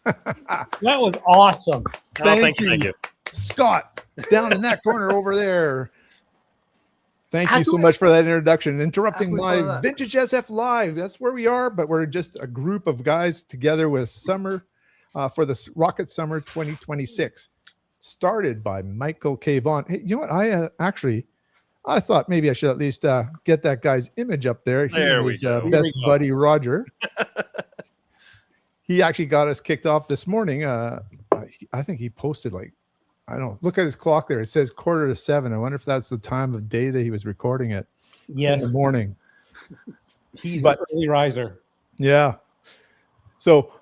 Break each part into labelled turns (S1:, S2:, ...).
S1: That was awesome.
S2: Thank you,
S3: Scott, down in that corner over there. Thank you so much for that introduction. Interrupting my Vintage SF Live. That's where we are, but we're just a group of guys together with summer for the Rocket Summer 2026. Started by Michael K. Vaughn. Hey, you know what? I thought maybe I should at least get that guy's image up there.
S2: There
S3: His best buddy, Roger. He actually got us kicked off this morning. I think he posted I don't know. Look at his clock there. It says 6:45. I wonder if that's the time of day that he was recording it.
S1: Yes.
S3: In the morning.
S1: He's an early riser.
S3: Yeah. So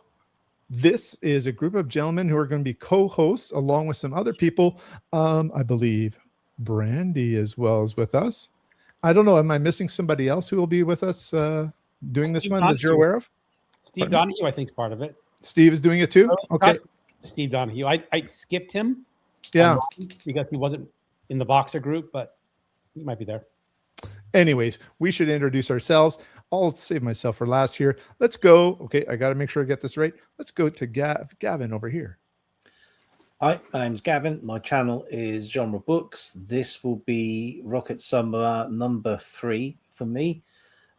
S3: this is a group of gentlemen who are going to be co-hosts along with some other people. I believe Brandy as well is with us. I don't know. Am I missing somebody else who will be with us doing this one that you're aware of?
S1: Steve Donahue, I think, is part of it.
S3: Steve is doing it too? Okay.
S1: Steve Donahue. I skipped him.
S3: Yeah.
S1: Because he wasn't in the Boxer group, but he might be there.
S3: Anyways, we should introduce ourselves. I'll save myself for last here. Let's go. Okay, I got to make sure I get this right. Let's go to Gavin over here.
S4: Hi, my name's Gavin. My channel is Genre Books. This will be Rocket Summer number 3 for me.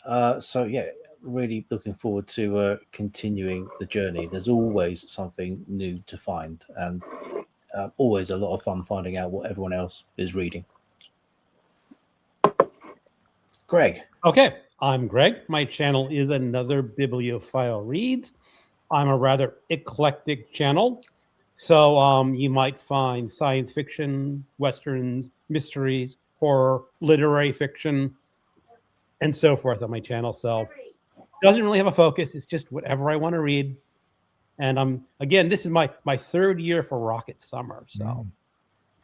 S4: So yeah, really looking forward to continuing the journey. There's always something new to find, and always a lot of fun finding out what everyone else is reading. Greg.
S1: Okay, I'm Greg. My channel is Another Bibliophile Reads. I'm a rather eclectic channel. So you might find science fiction, westerns, mysteries, horror, literary fiction, and so forth on my channel. So it doesn't really have a focus. It's just whatever I want to read. And again, this is my 3rd year for Rocket Summer. So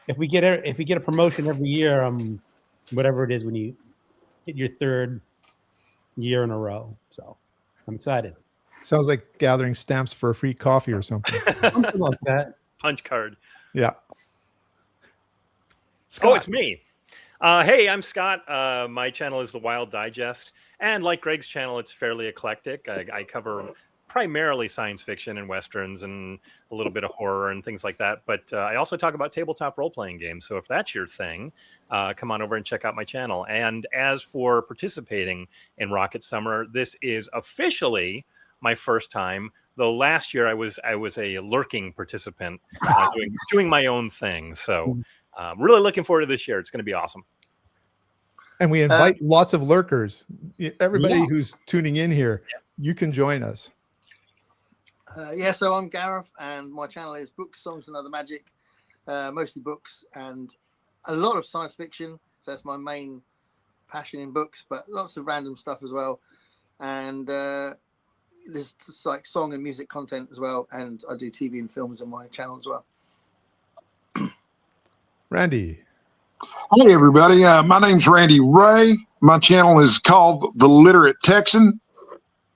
S1: if we get a promotion every year, whatever it is when you hit your 3rd year in a row. So I'm excited.
S3: Sounds like gathering stamps for a free coffee or something.
S1: Something like that.
S2: Punch card.
S3: Yeah.
S2: Scott. Oh, it's me. Hey, I'm Scott. My channel is The Wild Digest. And like Greg's channel, it's fairly eclectic. I cover primarily science fiction and westerns and a little bit of horror and things like that. But I also talk about tabletop role-playing games. So if that's your thing, come on over and check out my channel. And as for participating in Rocket Summer, this is officially my first time, though last year I was a lurking participant doing my own thing. So really looking forward to this year. It's going to be awesome.
S3: And we invite lots of lurkers. Everybody who's tuning in here, you can join us.
S5: So I'm Gareth, and my channel is Books, Songs, and Other Magic. Mostly books and a lot of science fiction. So that's my main passion in books, but lots of random stuff as well. And there's just like song and music content as well. And I do TV and films on my channel as well.
S3: Randy.
S6: Hey, everybody. My name's Randy Ray. My channel is called The Literate Texan.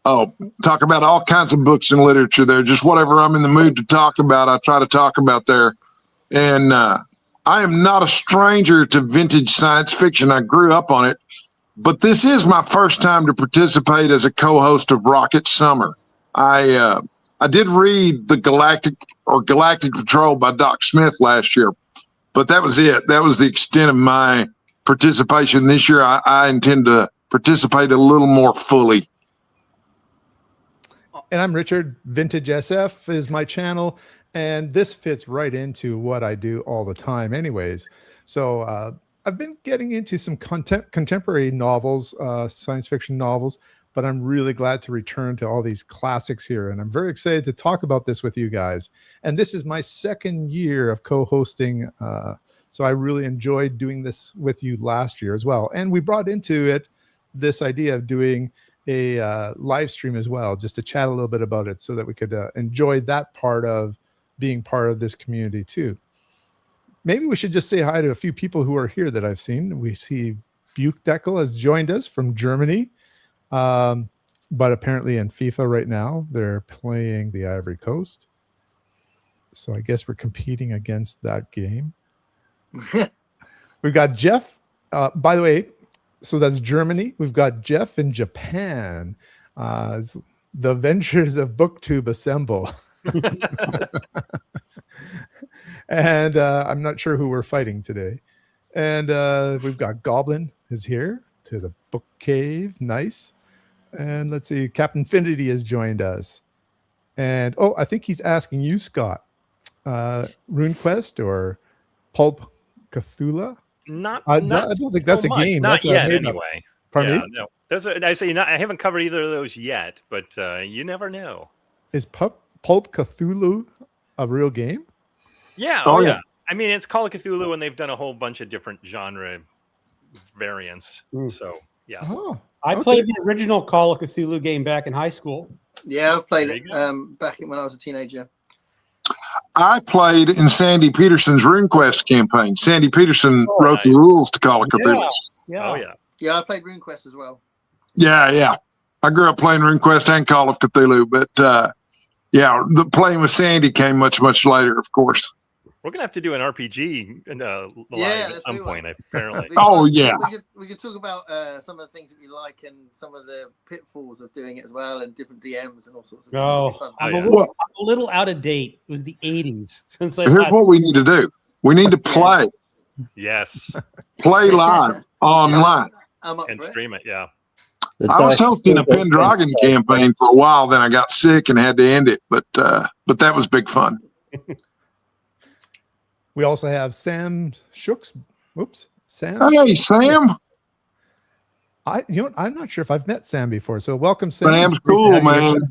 S6: Oh, talk about all kinds of books and literature there. Just whatever I'm in the mood to talk about, I try to talk about there. And I am not a stranger to vintage science fiction. I grew up on it. But this is my first time to participate as a co-host of Rocket Summer. I did read the Galactic Patrol by Doc Smith last year, but that was it. That was the extent of my participation. This year, I intend to participate a little more fully.
S3: And I'm Richard. Vintage SF is my channel, and this fits right into what I do all the time anyways. So I've been getting into some contemporary novels, science fiction novels, but I'm really glad to return to all these classics here. And I'm very excited to talk about this with you guys. And this is my 2nd year of co-hosting. So I really enjoyed doing this with you last year as well. And we brought into it this idea of doing a live stream as well, just to chat a little bit about it so that we could enjoy that part of being part of this community too. Maybe we should just say hi to a few people who are here that I've seen. We see Buchdeckel has joined us from Germany, but apparently in FIFA right now, they're playing the Ivory Coast. So I guess we're competing against that game. We've got Jeff, by the way, so that's Germany. We've got Jeff in Japan. The Adventures of BookTube assemble. And I'm not sure who we're fighting today. And we've got Goblin is here to the book cave. Nice. And let's see, Captain Finity has joined us. And I think he's asking you, Scott, RuneQuest or Pulp Cthulhu? I don't think that's a game.
S2: Not
S3: that's
S2: yet,
S3: a made-up.
S2: anyway.
S3: Pardon me?
S2: No. I haven't covered either of those yet, but you never know.
S3: Is Pulp Cthulhu a real game?
S2: Yeah.
S6: Oh,
S2: Oh,
S6: yeah.
S2: yeah. I mean, it's Call of Cthulhu, and they've done a whole bunch of different genre variants.
S1: Mm.
S2: So, yeah.
S3: Oh,
S1: I played the original Call of Cthulhu game back in high school.
S5: Yeah, I've played
S2: There
S5: it
S2: you go.
S5: back when I was a teenager.
S6: I played in Sandy Peterson's RuneQuest campaign. Sandy Peterson
S1: Oh,
S6: wrote the
S2: nice.
S6: rules to Call of Cthulhu.
S1: Yeah.
S2: Oh, yeah.
S5: Yeah, I played RuneQuest as well.
S6: Yeah. I grew up playing RuneQuest and Call of Cthulhu, but the playing with Sandy came much, much later, of course.
S2: We're going to have to do an RPG live
S5: Yeah,
S2: at
S5: let's
S2: some
S5: do one.
S2: point, apparently.
S6: Oh, yeah.
S5: We could talk about some of the things that we like and some of the pitfalls of doing it as well, and different DMs and all sorts of.
S1: Oh,
S5: It'll be fun.
S1: I'm,
S2: Oh,
S1: a
S2: yeah.
S1: little, I'm a little out of date. It was the 80s since I
S6: Here's
S1: last.
S6: what we need to do. We need to play
S2: Yes.
S6: live online.
S5: I'm up
S2: And
S5: for it.
S2: stream it. Yeah.
S6: I was hosting a Pendragon campaign for a while, then I got sick and had to end it, but that was big fun.
S3: we also have Sam Shooks. Oops, Sam.
S6: Hey, Sam.
S3: I'm not sure if I've met Sam before. So welcome, Sam.
S6: Sam's
S3: It's great to
S6: cool,
S3: have you
S6: man.
S3: here.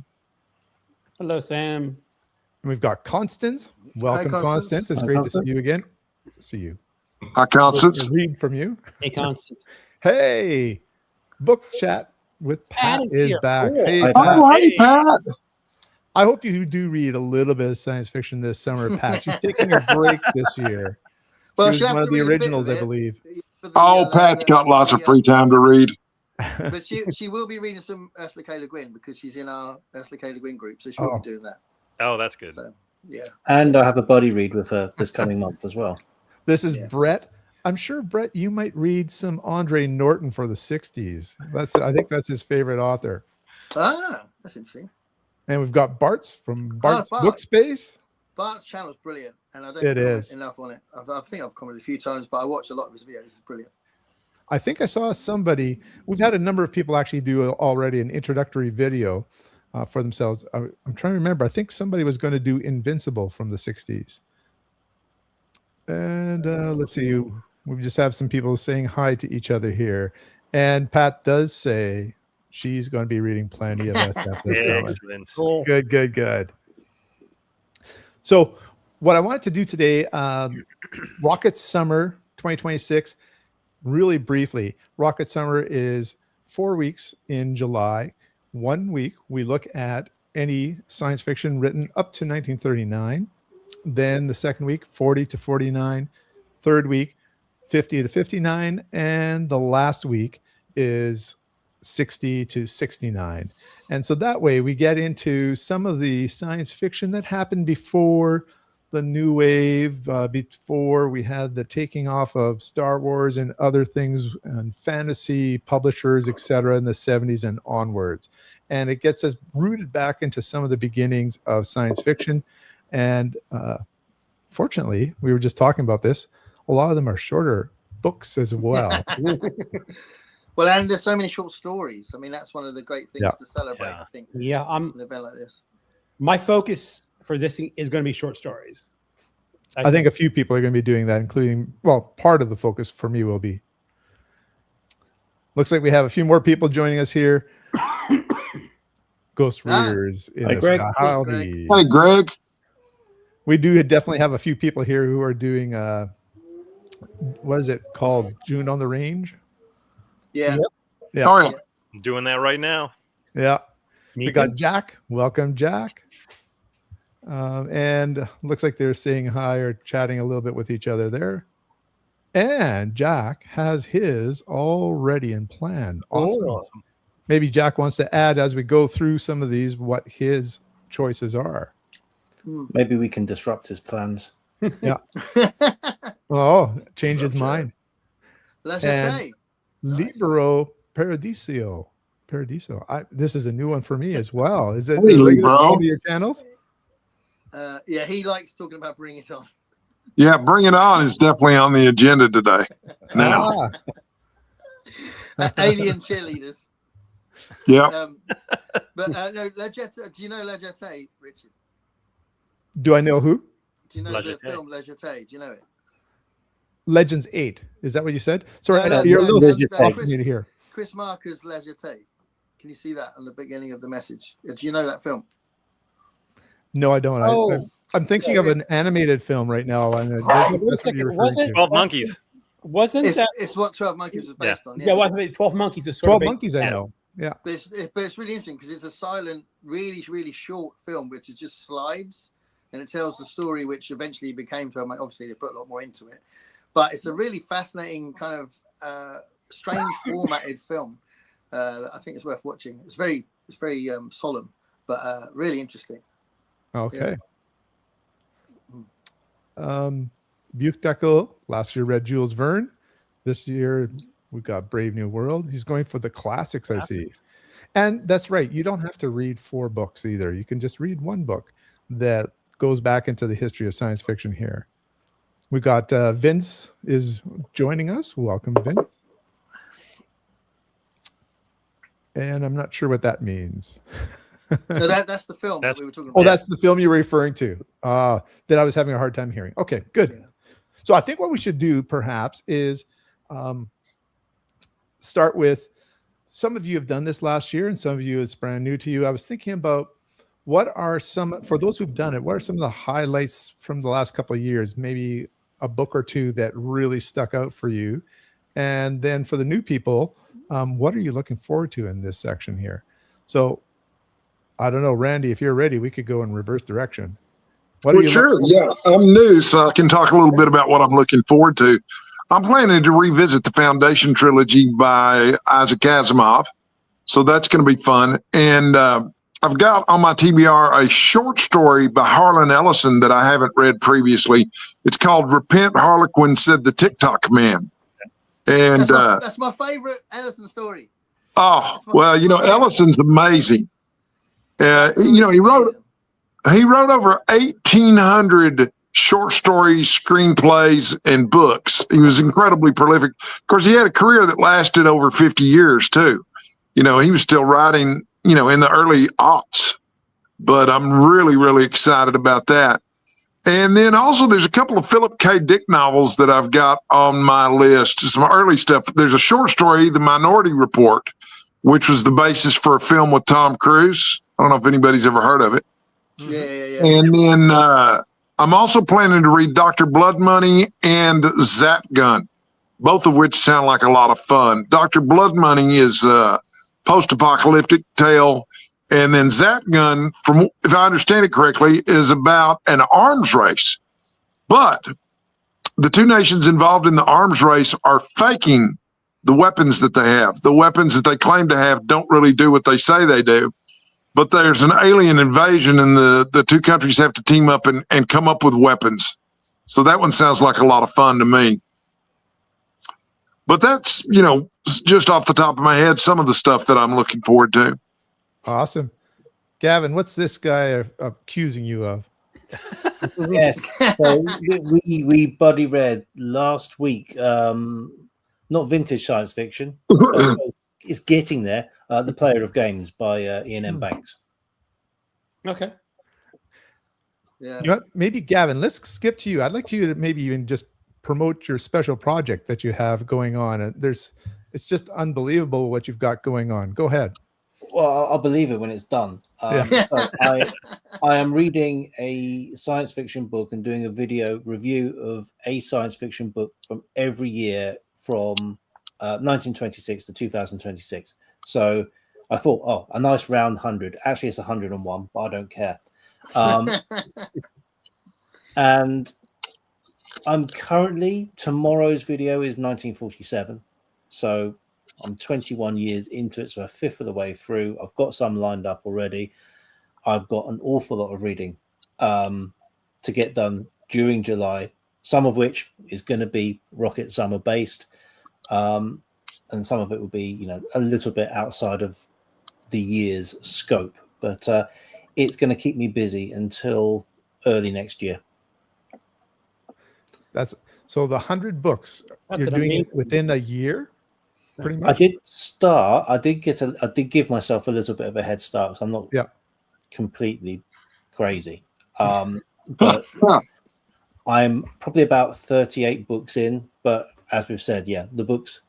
S1: Hello, Sam.
S3: And we've got Constance. Welcome,
S5: Constance.
S3: Constance. It's
S4: Hi,
S3: great
S4: Constance.
S3: to see you again. See you.
S6: Hi, Constance.
S3: Read from you.
S1: Hey, Constance.
S3: Hey, book chat with Pat
S1: Pat is
S3: is
S1: here.
S3: back.
S1: Cool.
S3: Hey,
S4: Hi,
S3: Pat.
S6: Oh, hey, Pat.
S3: I hope you do read a little bit of science fiction this summer, Pat. She's taking a break this year.
S5: Well,
S3: She
S5: she'll
S3: was
S5: have
S3: one of
S5: to
S3: the
S5: read a bit
S3: originals, I
S5: it
S3: believe.
S5: for the,
S6: Oh, Pat's got lots of
S5: the,
S6: free time to read.
S5: But she will be reading some Ursula K. Le Guin because she's in our Ursula K. Le Guin group, so she will
S3: Oh.
S5: be doing that.
S2: Oh, that's good.
S5: So yeah.
S4: And I have a body read with her this coming month as well.
S3: This is
S5: Yeah.
S3: Brett. I'm sure, Brett, you might read some Andre Norton for the 60s. I think that's his favorite author.
S5: Ah, that's interesting.
S3: And we've got Bart's from Bart's
S5: Bart.
S3: Book Space.
S5: Bart's channel's brilliant, and I don't
S3: It
S5: comment
S3: is.
S5: enough on it. I think I've commented a few times, but I watch a lot of his videos. It's brilliant.
S3: I think I saw somebody, we've had a number of people actually do already an introductory video for themselves. I'm trying to remember. I think somebody was going to do Invincible from the 60s. And let's see. We just have some people saying hi to each other here. And Pat does say she's going to be reading plenty of SF this summer.
S2: Excellent.
S1: Cool.
S3: Good. So what I wanted to do today, Rocket Summer 2026, really briefly. Rocket Summer is 4 weeks in July. 1 week, we look at any science fiction written up to 1939. Then the second week, 40 to 49. Third week, 50 to 59. And the last week is 60 to 69. And so that way we get into some of the science fiction that happened before the new wave, before we had the taking off of Star Wars and other things and fantasy publishers, etc., in the 70s and onwards. And it gets us rooted back into some of the beginnings of science fiction. And fortunately, we were just talking about this. A lot of them are shorter books as well.
S5: Well, and there's so many short stories. I mean, that's one of the great things
S3: Yeah.
S5: to celebrate.
S2: Yeah.
S5: I think
S1: Yeah,
S5: an event like this.
S1: my focus for this is going to be short stories.
S3: I think a few people are going to be doing that, including, well, part of the focus for me will be. Looks like we have a few more people joining us here. Ghost Readers in
S1: Hi,
S3: the
S1: Greg.
S3: sky.
S5: Hey,
S3: Howdy.
S6: Hey, Greg.
S3: We do definitely have a few people here who are doing, what is it called? June on the Range?
S5: Yeah.
S3: Yeah.
S6: Oh, yeah.
S2: I'm doing that right now.
S3: Yeah.
S1: Me
S3: We got
S1: too.
S3: Jack. Welcome, Jack. And looks like they're saying hi or chatting a little bit with each other there. And Jack has his already in plan. Awesome.
S1: Oh.
S3: Maybe Jack wants to add as we go through some of these what his choices are.
S4: Maybe we can disrupt his plans.
S3: Oh, change his mind.
S5: Let's
S3: And-
S5: say.
S3: Libero Paradiso. Paradiso. This is a new one for me as well. Is it
S6: Hey,
S3: related to
S6: Libero.
S3: one of your channels?
S5: Yeah, he likes talking about Bring It On.
S6: Yeah, Bring It On is definitely on the agenda today. Now,
S5: Alien cheerleaders.
S6: yeah.
S5: But no, do you know La Jetée, Richard?
S3: Do I know who?
S5: Do you know
S2: La
S5: the
S2: Jetée.
S5: film La Jetée? Do you know it?
S3: Legends 8. Is that what you said? Sorry,
S5: No,
S3: you're a little
S4: Legends
S3: soft
S4: 8.
S3: for me to hear.
S5: Chris Marker's La Jetée. Can you see that on the beginning of the message? Do you know that film?
S3: No, I don't.
S1: Oh.
S3: I'm thinking of an animated film right now. And
S1: Wait a
S3: that's what you're
S1: second,
S3: referring
S1: was it-
S3: to.
S2: 12 Monkeys.
S1: Wasn't
S5: It's,
S1: that
S5: it's what 12 Monkeys was based on.
S1: yeah? Wasn't it 12 Monkeys is sort
S3: 12
S1: of
S3: Monkeys, I know. Yeah.
S5: But it's really interesting because it's a silent, really, really short film, which is just slides, and it tells the story, which eventually became 12 Monkeys. Obviously, they put a lot more into it, but it's a really fascinating kind of strange formatted film. That I think it's worth watching. It's very solemn, but really interesting.
S3: Okay. Buchdekel last year read Jules Verne. This year we've got Brave New World. He's going for the classics, I see. And that's right. You don't have to read 4 books either. You can just read one book that goes back into the history of science fiction here. We got Vince is joining us. Welcome, Vince. And I'm not sure what that means.
S5: No, that's the film that we were talking about.
S3: Oh, that's the film you're referring to. That I was having a hard time hearing. Okay, good.
S5: Yeah.
S3: So I think what we should do perhaps is start with, some of you have done this last year and some of you it's brand new to you. I was thinking about for those who've done it, what are some of the highlights from the last couple of years, maybe a book or two that really stuck out for you. And then for the new people, what are you looking forward to in this section here? So I don't know, Randy, if you're ready, we could go in reverse direction.
S6: Well, sure. Yeah, I'm new, so I can talk a little bit about what I'm looking forward to. I'm planning to revisit the Foundation trilogy by Isaac Asimov, so that's going to be fun. And I've got on my TBR a short story by Harlan Ellison that I haven't read previously. It's called "Repent, Harlequin Said the TikTok Man." And
S5: that's my favorite Ellison story.
S6: Oh, well, Ellison's amazing. He wrote over 1,800 short stories, screenplays, and books. He was incredibly prolific. Of course, he had a career that lasted over 50 years, too. He was still writing, in the early aughts. But I'm really, really excited about that. And then also there's a couple of Philip K. Dick novels that I've got on my list, some early stuff. There's a short story, The Minority Report, which was the basis for a film with Tom Cruise. I don't know if anybody's ever heard of it.
S5: Yeah.
S6: And then I'm also planning to read Dr. Blood Money and Zap Gun, both of which sound like a lot of fun. Dr. Blood Money is a post-apocalyptic tale. And then Zap Gun, if I understand it correctly, is about an arms race. But the two nations involved in the arms race are faking the weapons that they have. The weapons that they claim to have don't really do what they say they do. But there's an alien invasion, and the two countries have to team up and come up with weapons. So that one sounds like a lot of fun to me. But that's, just off the top of my head, some of the stuff that I'm looking forward to.
S3: Awesome. Gavin, what's this guy accusing you of?
S4: Yes. So we buddy read last week, not vintage science fiction. It's getting there. The Player of Games by Ian M. Banks.
S1: Okay.
S5: Yeah.
S3: Maybe Gavin, let's skip to you. I'd like you to maybe even just promote your special project that you have going on. It's just unbelievable what you've got going on. Go ahead.
S4: Well, I'll believe it when it's done. So I am reading a science fiction book and doing a video review of a science fiction book from every year from 1926 to 2026. So I thought, a nice round 100. Actually, it's 101, but I don't care. And I'm tomorrow's video is 1947. So I'm 21 years into it, so a fifth of the way through. I've got some lined up already. I've got an awful lot of reading to get done during July, some of which is going to be Rocket Summer based. And some of it will be, a little bit outside of the year's scope. But it's going to keep me busy until early next year.
S3: That's so the 100 books.
S1: That's
S3: You're
S1: an
S3: doing
S1: amazing-
S3: it within a year, pretty
S4: I
S3: much.
S4: did give myself a little bit of a head start because I'm not
S3: Yeah.
S4: completely crazy. But I'm probably about 38 books in. But as we've said, yeah, the books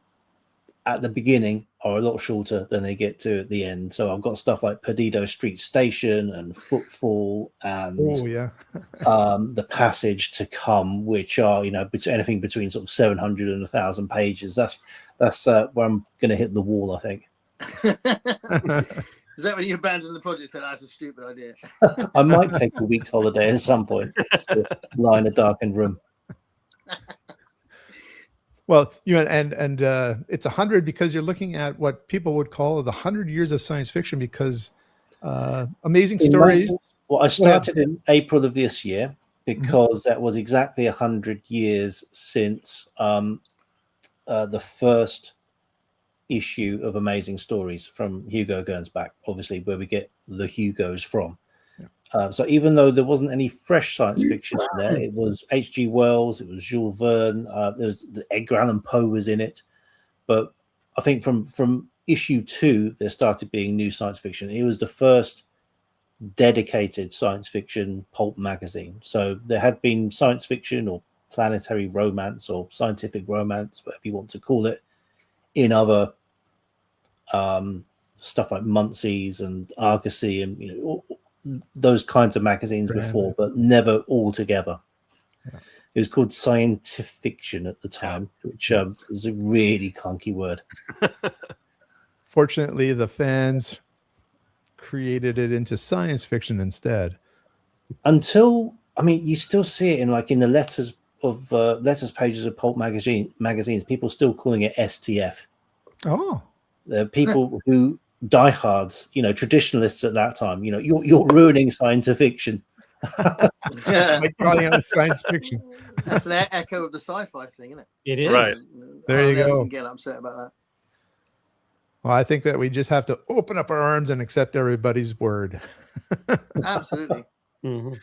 S4: at the beginning are a lot shorter than they get to at the end. So I've got stuff like Perdido Street Station and Footfall and
S3: Oh yeah.
S4: The Passage to Come, which are, you know, anything between sort of 700 and 1,000 pages. That's where I'm going to hit the wall, I think.
S5: Is that when you abandoned the project? Said that's a stupid idea.
S4: I might take a week's holiday at some point, just to lie in a darkened room.
S3: Well, you know, and it's 100 because you're looking at what people would call the 100 years of science fiction, because amazing stories.
S4: Well, I started in April of this year because that was exactly 100 years since the first issue of Amazing Stories from Hugo Gernsback, obviously, where we get the Hugos from. So even though there wasn't any fresh science fiction in there, it was H.G. Wells, it was Jules Verne, Edgar Allan Poe was in it. But I think from issue 2, there started being new science fiction. It was the first dedicated science fiction pulp magazine. So there had been science fiction or planetary romance or scientific romance, whatever you want to call it, in other stuff like Munsey's and Argosy and, you know, those kinds of magazines before, but never all together. Yeah. It was called scientific fiction at the time, which was a really clunky word.
S3: Fortunately, the fans created it into science fiction instead.
S4: Until, I mean, you still see it in the letters pages of pulp magazines. People still calling it STF.
S3: Oh,
S4: the people who diehards, you know, traditionalists at that time, you know, you're ruining science fiction.
S3: Calling it science fiction.
S5: That's an echo of the sci-fi thing, isn't it?
S1: It is.
S2: Right.
S3: There you go.
S5: Get upset about that.
S3: Well, I think that we just have to open up our arms and accept everybody's word.
S5: Absolutely.
S1: Mm-hmm.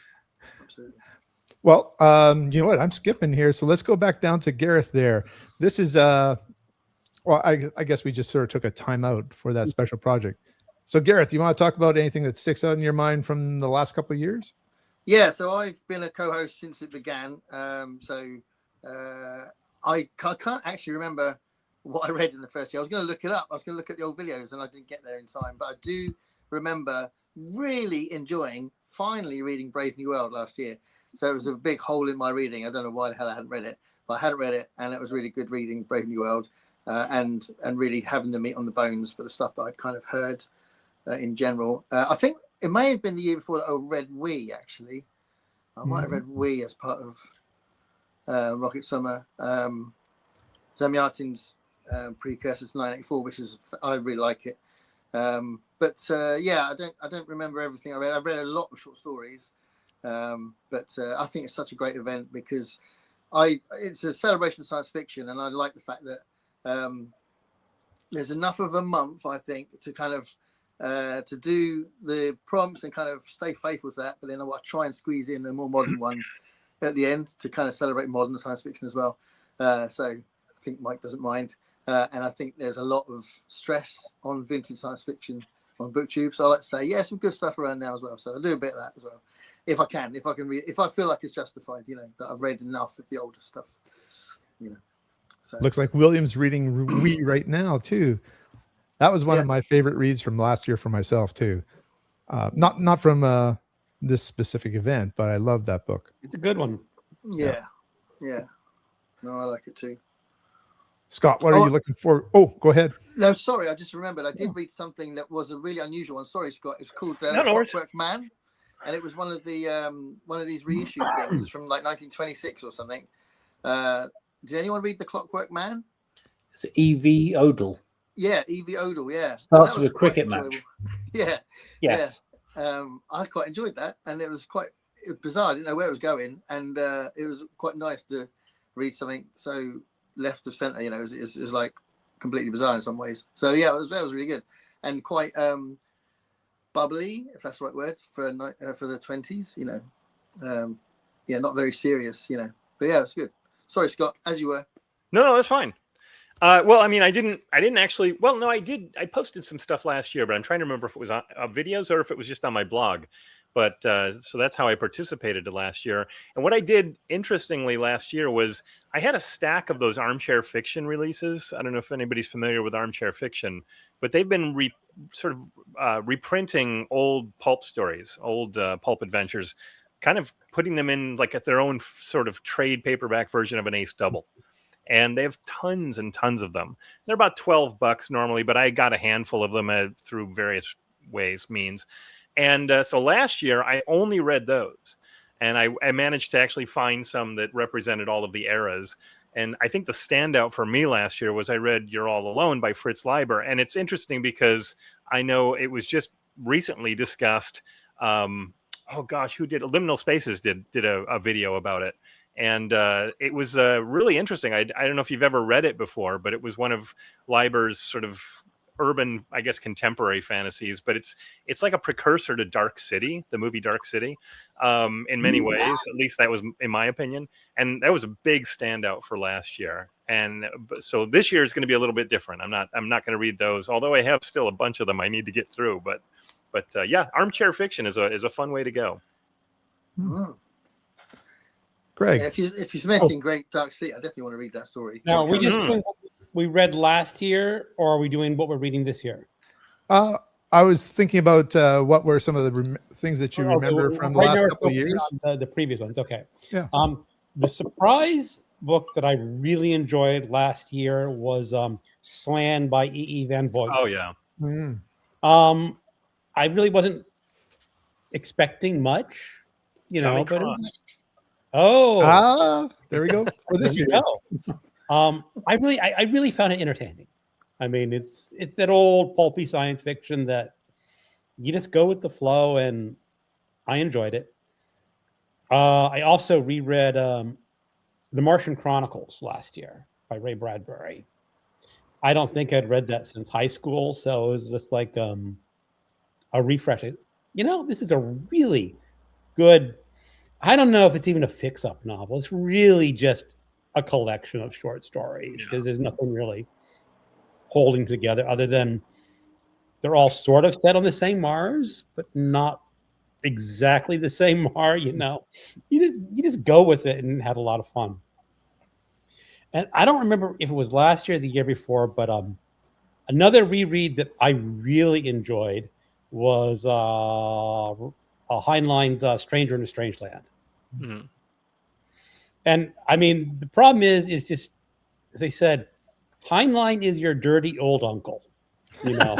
S5: Absolutely.
S3: Well, you know what? I'm skipping here, so let's go back down to Gareth there. This is well, I guess we just sort of took a time out for that special project. So, Gareth, you want to talk about anything that sticks out in your mind from the last couple of years?
S5: Yeah, so I've been a co-host since it began. I can't actually remember what I read in the first year. I was going to look it up. I was going to look at the old videos, and I didn't get there in time. But I do remember really enjoying finally reading Brave New World last year. So it was a big hole in my reading. I don't know why the hell I hadn't read it, but I hadn't read it, and it was really good reading Brave New World. And really having the meat on the bones for the stuff that I'd kind of heard in general. I think it may have been the year before that I read We, actually. I might have read We as part of Rocket Summer. Zamyatin's precursor to 984, which is, I really like it. Yeah, I don't remember everything I read. I read a lot of short stories. But I think it's such a great event because it's a celebration of science fiction, and I like the fact that there's enough of a month, I think, to kind of to do the prompts and kind of stay faithful to that, but then I want to try and squeeze in a more modern one at the end to kind of celebrate modern science fiction as well. So I think Mike doesn't mind, and I think there's a lot of stress on vintage science fiction on BookTube, so I like to say, yeah, some good stuff around now as well, so I'll do a bit of that as well if I can read, if I feel like it's justified, you know, that I've read enough of the older stuff, you know. So
S3: looks like William's reading We right now too. That was one of my favorite reads from last year for myself too. Not from this specific event, but I love that book.
S1: It's a good one.
S5: Yeah. No, I like it too.
S3: Scott, what are you looking for? Oh, go ahead.
S5: No, sorry, I just remembered I did read something that was a really unusual one. Sorry, Scott. It was called Clockwork Man, and it was one of these reissue things. It's from like 1926 or something. Did anyone read The Clockwork Man?
S4: It's E.V. Odell.
S5: Yeah, E.V. Odell, yeah.
S4: Starts with a cricket match.
S5: Yeah.
S4: Yes.
S5: Yeah. I quite enjoyed that, and it was bizarre. I didn't know where it was going, and it was quite nice to read something so left of center. You know, it was like completely bizarre in some ways. So yeah, that was really good and quite bubbly, if that's the right word, for the 20s. You know, Yeah, not very serious, you know. But yeah, it's good. Sorry, Scott, as you were.
S2: No, that's fine. Well, I mean, I didn't actually. Well, no, I did. I posted some stuff last year, but I'm trying to remember if it was on videos or if it was just on my blog. But so that's how I participated last year. And what I did, interestingly, last year was I had a stack of those armchair fiction releases. I don't know if anybody's familiar with armchair fiction, but they've been reprinting old pulp stories, old pulp adventures, kind of putting them in like at their own sort of trade paperback version of an ace double. And they have tons and tons of them. They're about $12 normally, but I got a handful of them through various means. And so last year, I only read those. And I managed to actually find some that represented all of the eras. And I think the standout for me last year was I read You're All Alone by Fritz Leiber. And it's interesting because I know it was just recently discussed. Oh, gosh, who did? Liminal Spaces did a video about it. And it was really interesting. I don't know if you've ever read it before, but it was one of Leiber's sort of urban, I guess, contemporary fantasies. But it's like a precursor to Dark City, the movie Dark City, in many ways. At least that was in my opinion. And that was a big standout for last year. And so this year is going to be a little bit different. I'm not going to read those, although I have still a bunch of them I need to get through. But yeah, armchair fiction is a fun way to go.
S5: Mm.
S3: Greg.
S5: Yeah, if you're mentioning Great Dark City, I definitely want to read that story.
S1: Now, are we just doing what we read last year, or are we doing what we're reading this year?
S3: I was thinking about what were some of the things that you remember from the last couple of years.
S1: The previous ones, okay.
S3: Yeah.
S1: The surprise book that I really enjoyed last year was Slan by E.E. Van Vogt.
S2: Oh yeah.
S3: Mm.
S1: I really wasn't expecting much, you know, but
S3: there we go. For this year.
S1: I really found it entertaining. I mean, it's that old pulpy science fiction that you just go with the flow, and I enjoyed it. I also reread The Martian Chronicles last year by Ray Bradbury. I don't think I'd read that since high school, so it was just like a refresh. You know, this is a really good, I don't know if it's even a fix-up novel. It's really just a collection of short stories because there's nothing really holding together other than they're all sort of set on the same Mars, but not exactly the same Mars. You know, you just go with it and had a lot of fun. And I don't remember if it was last year or the year before, but another reread that I really enjoyed was Heinlein's Stranger in a Strange Land.
S2: Mm-hmm.
S1: And I mean, the problem is just, as I said, Heinlein is your dirty old uncle, you know.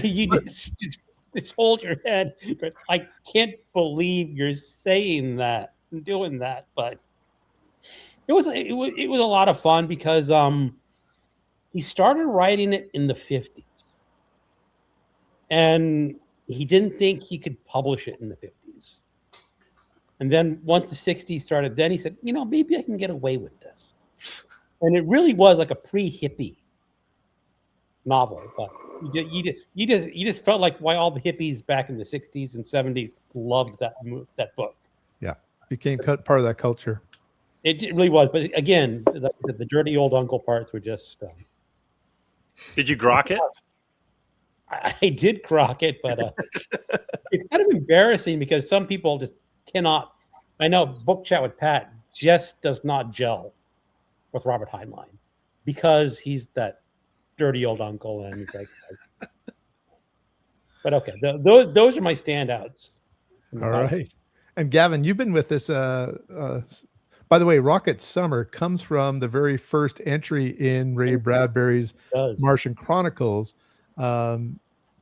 S1: You just hold your head. I can't believe you're saying that and doing that, but it was a lot of fun because he started writing it in the 50s, and he didn't think he could publish it in the 50s. And then once the 60s started, then he said, you know, maybe I can get away with this. And it really was like a pre-hippie novel. But you just felt like why all the hippies back in the 60s and 70s loved that book.
S3: Yeah, became part of that culture.
S1: It really was. But again, the dirty old uncle parts were just...
S2: Did you grok it?
S1: I did grok it, but it's kind of embarrassing because some people just cannot. I know Book Chat with Pat just does not gel with Robert Heinlein because he's that dirty old uncle, and it's like. But okay, those are my standouts.
S3: All right, and Gavin, you've been with this. By the way, Rocket Summer comes from the very first entry in Ray Bradbury's Martian Chronicles.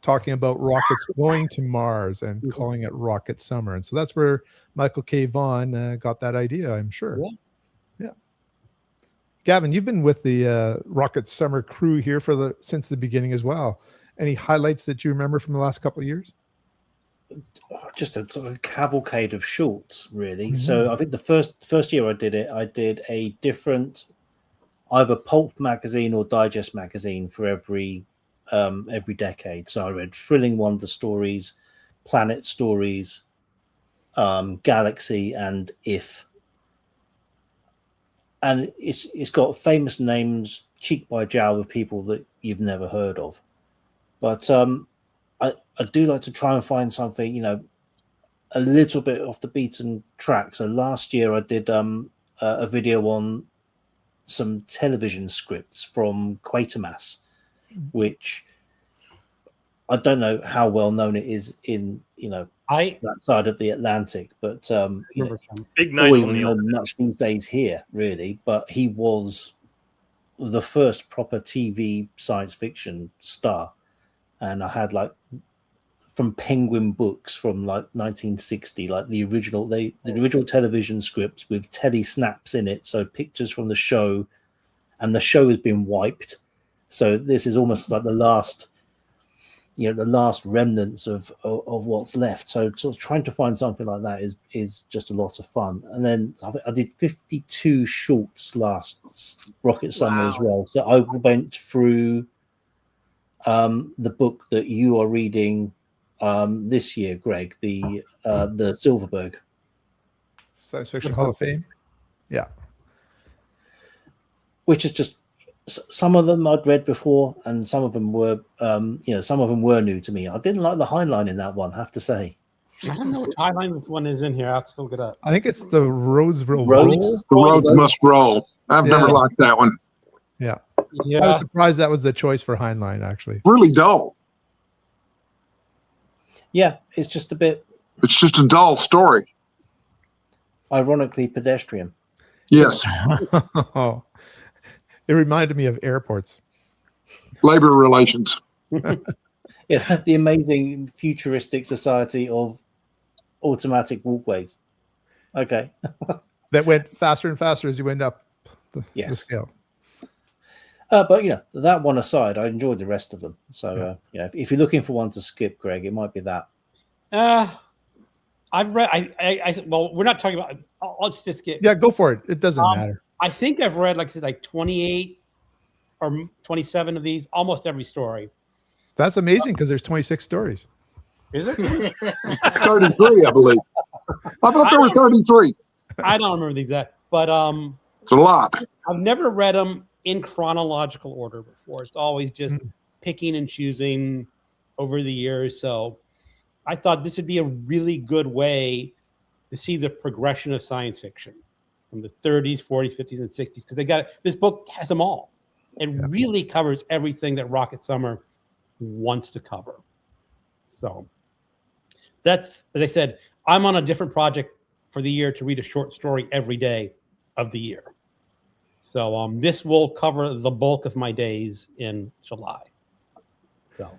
S3: Talking about rockets going to Mars and calling it Rocket Summer. And so that's where Michael K. Vaughan got that idea, I'm sure. Yeah. Gavin, you've been with the Rocket Summer crew here since the beginning as well. Any highlights that you remember from the last couple of years?
S4: Just a sort of cavalcade of shorts, really. Mm-hmm. So I think the first year I did it, I did a different either pulp magazine or digest magazine for every decade. So I read Thrilling Wonder Stories, Planet Stories, Galaxy, and If. And it's got famous names cheek by jowl with people that you've never heard of. But I do like to try and find something, you know, a little bit off the beaten track. So last year I did a video on some television scripts from Quatermass, which I don't know how well known it is in, you know, that side of the Atlantic, but you know,
S2: big night
S4: we
S2: on the
S4: know much these days here, really. But he was the first proper TV science fiction star, and I had like from Penguin Books from like 1960, like the original television scripts with telly snaps in it, so pictures from the show, and the show has been wiped. So this is almost like the last, you know, the last remnants of what's left. So sort of trying to find something like that is just a lot of fun. And then I did 52 shorts last Rocket Summer as well. So I went through the book that you are reading this year, Greg, the Silverberg
S3: Science Fiction Hall of Fame. Yeah.
S4: Which is just, some of them I'd read before, and some of them were, you know, some of them were new to me. I didn't like the Heinlein in that one, I have to say.
S1: I don't know what highline this one is in here. I'll have to look it up.
S3: I think it's the Roads Will
S4: Roads?
S3: Roll.
S6: The roads must roll. I've never liked that one.
S3: Yeah.
S1: Yeah.
S3: I was surprised that was the choice for Heinlein, actually.
S6: Really dull.
S4: Yeah, it's just a bit
S6: It's just a dull story.
S4: ironically pedestrian.
S6: Yes.
S3: Oh. It reminded me of airports.
S6: Labor relations.
S4: Yeah, the amazing futuristic society of automatic walkways. Okay.
S3: That went faster and faster as you went up the scale.
S4: But you know, that one aside, I enjoyed the rest of them. So you know, if you're looking for one to skip, Greg, it might be that.
S1: I've read. Well, we're not talking about. Let's just get.
S3: Yeah, go for it. It doesn't matter.
S1: I think I've read, like I said, like 28 or 27 of these. Almost every story.
S3: That's amazing because there's 26 stories.
S1: Is it?
S6: 33, I believe. I thought there were 33.
S1: I don't remember the exact, but
S6: It's a lot.
S1: I've never read them in chronological order before. It's always just picking and choosing over the years. So I thought this would be a really good way to see the progression of science fiction from the 30s, 40s, 50s, and 60s, because this book has them all. It really covers everything that Rocket Summer wants to cover. So that's, as I said, I'm on a different project for the year to read a short story every day of the year. So this will cover the bulk of my days in July. So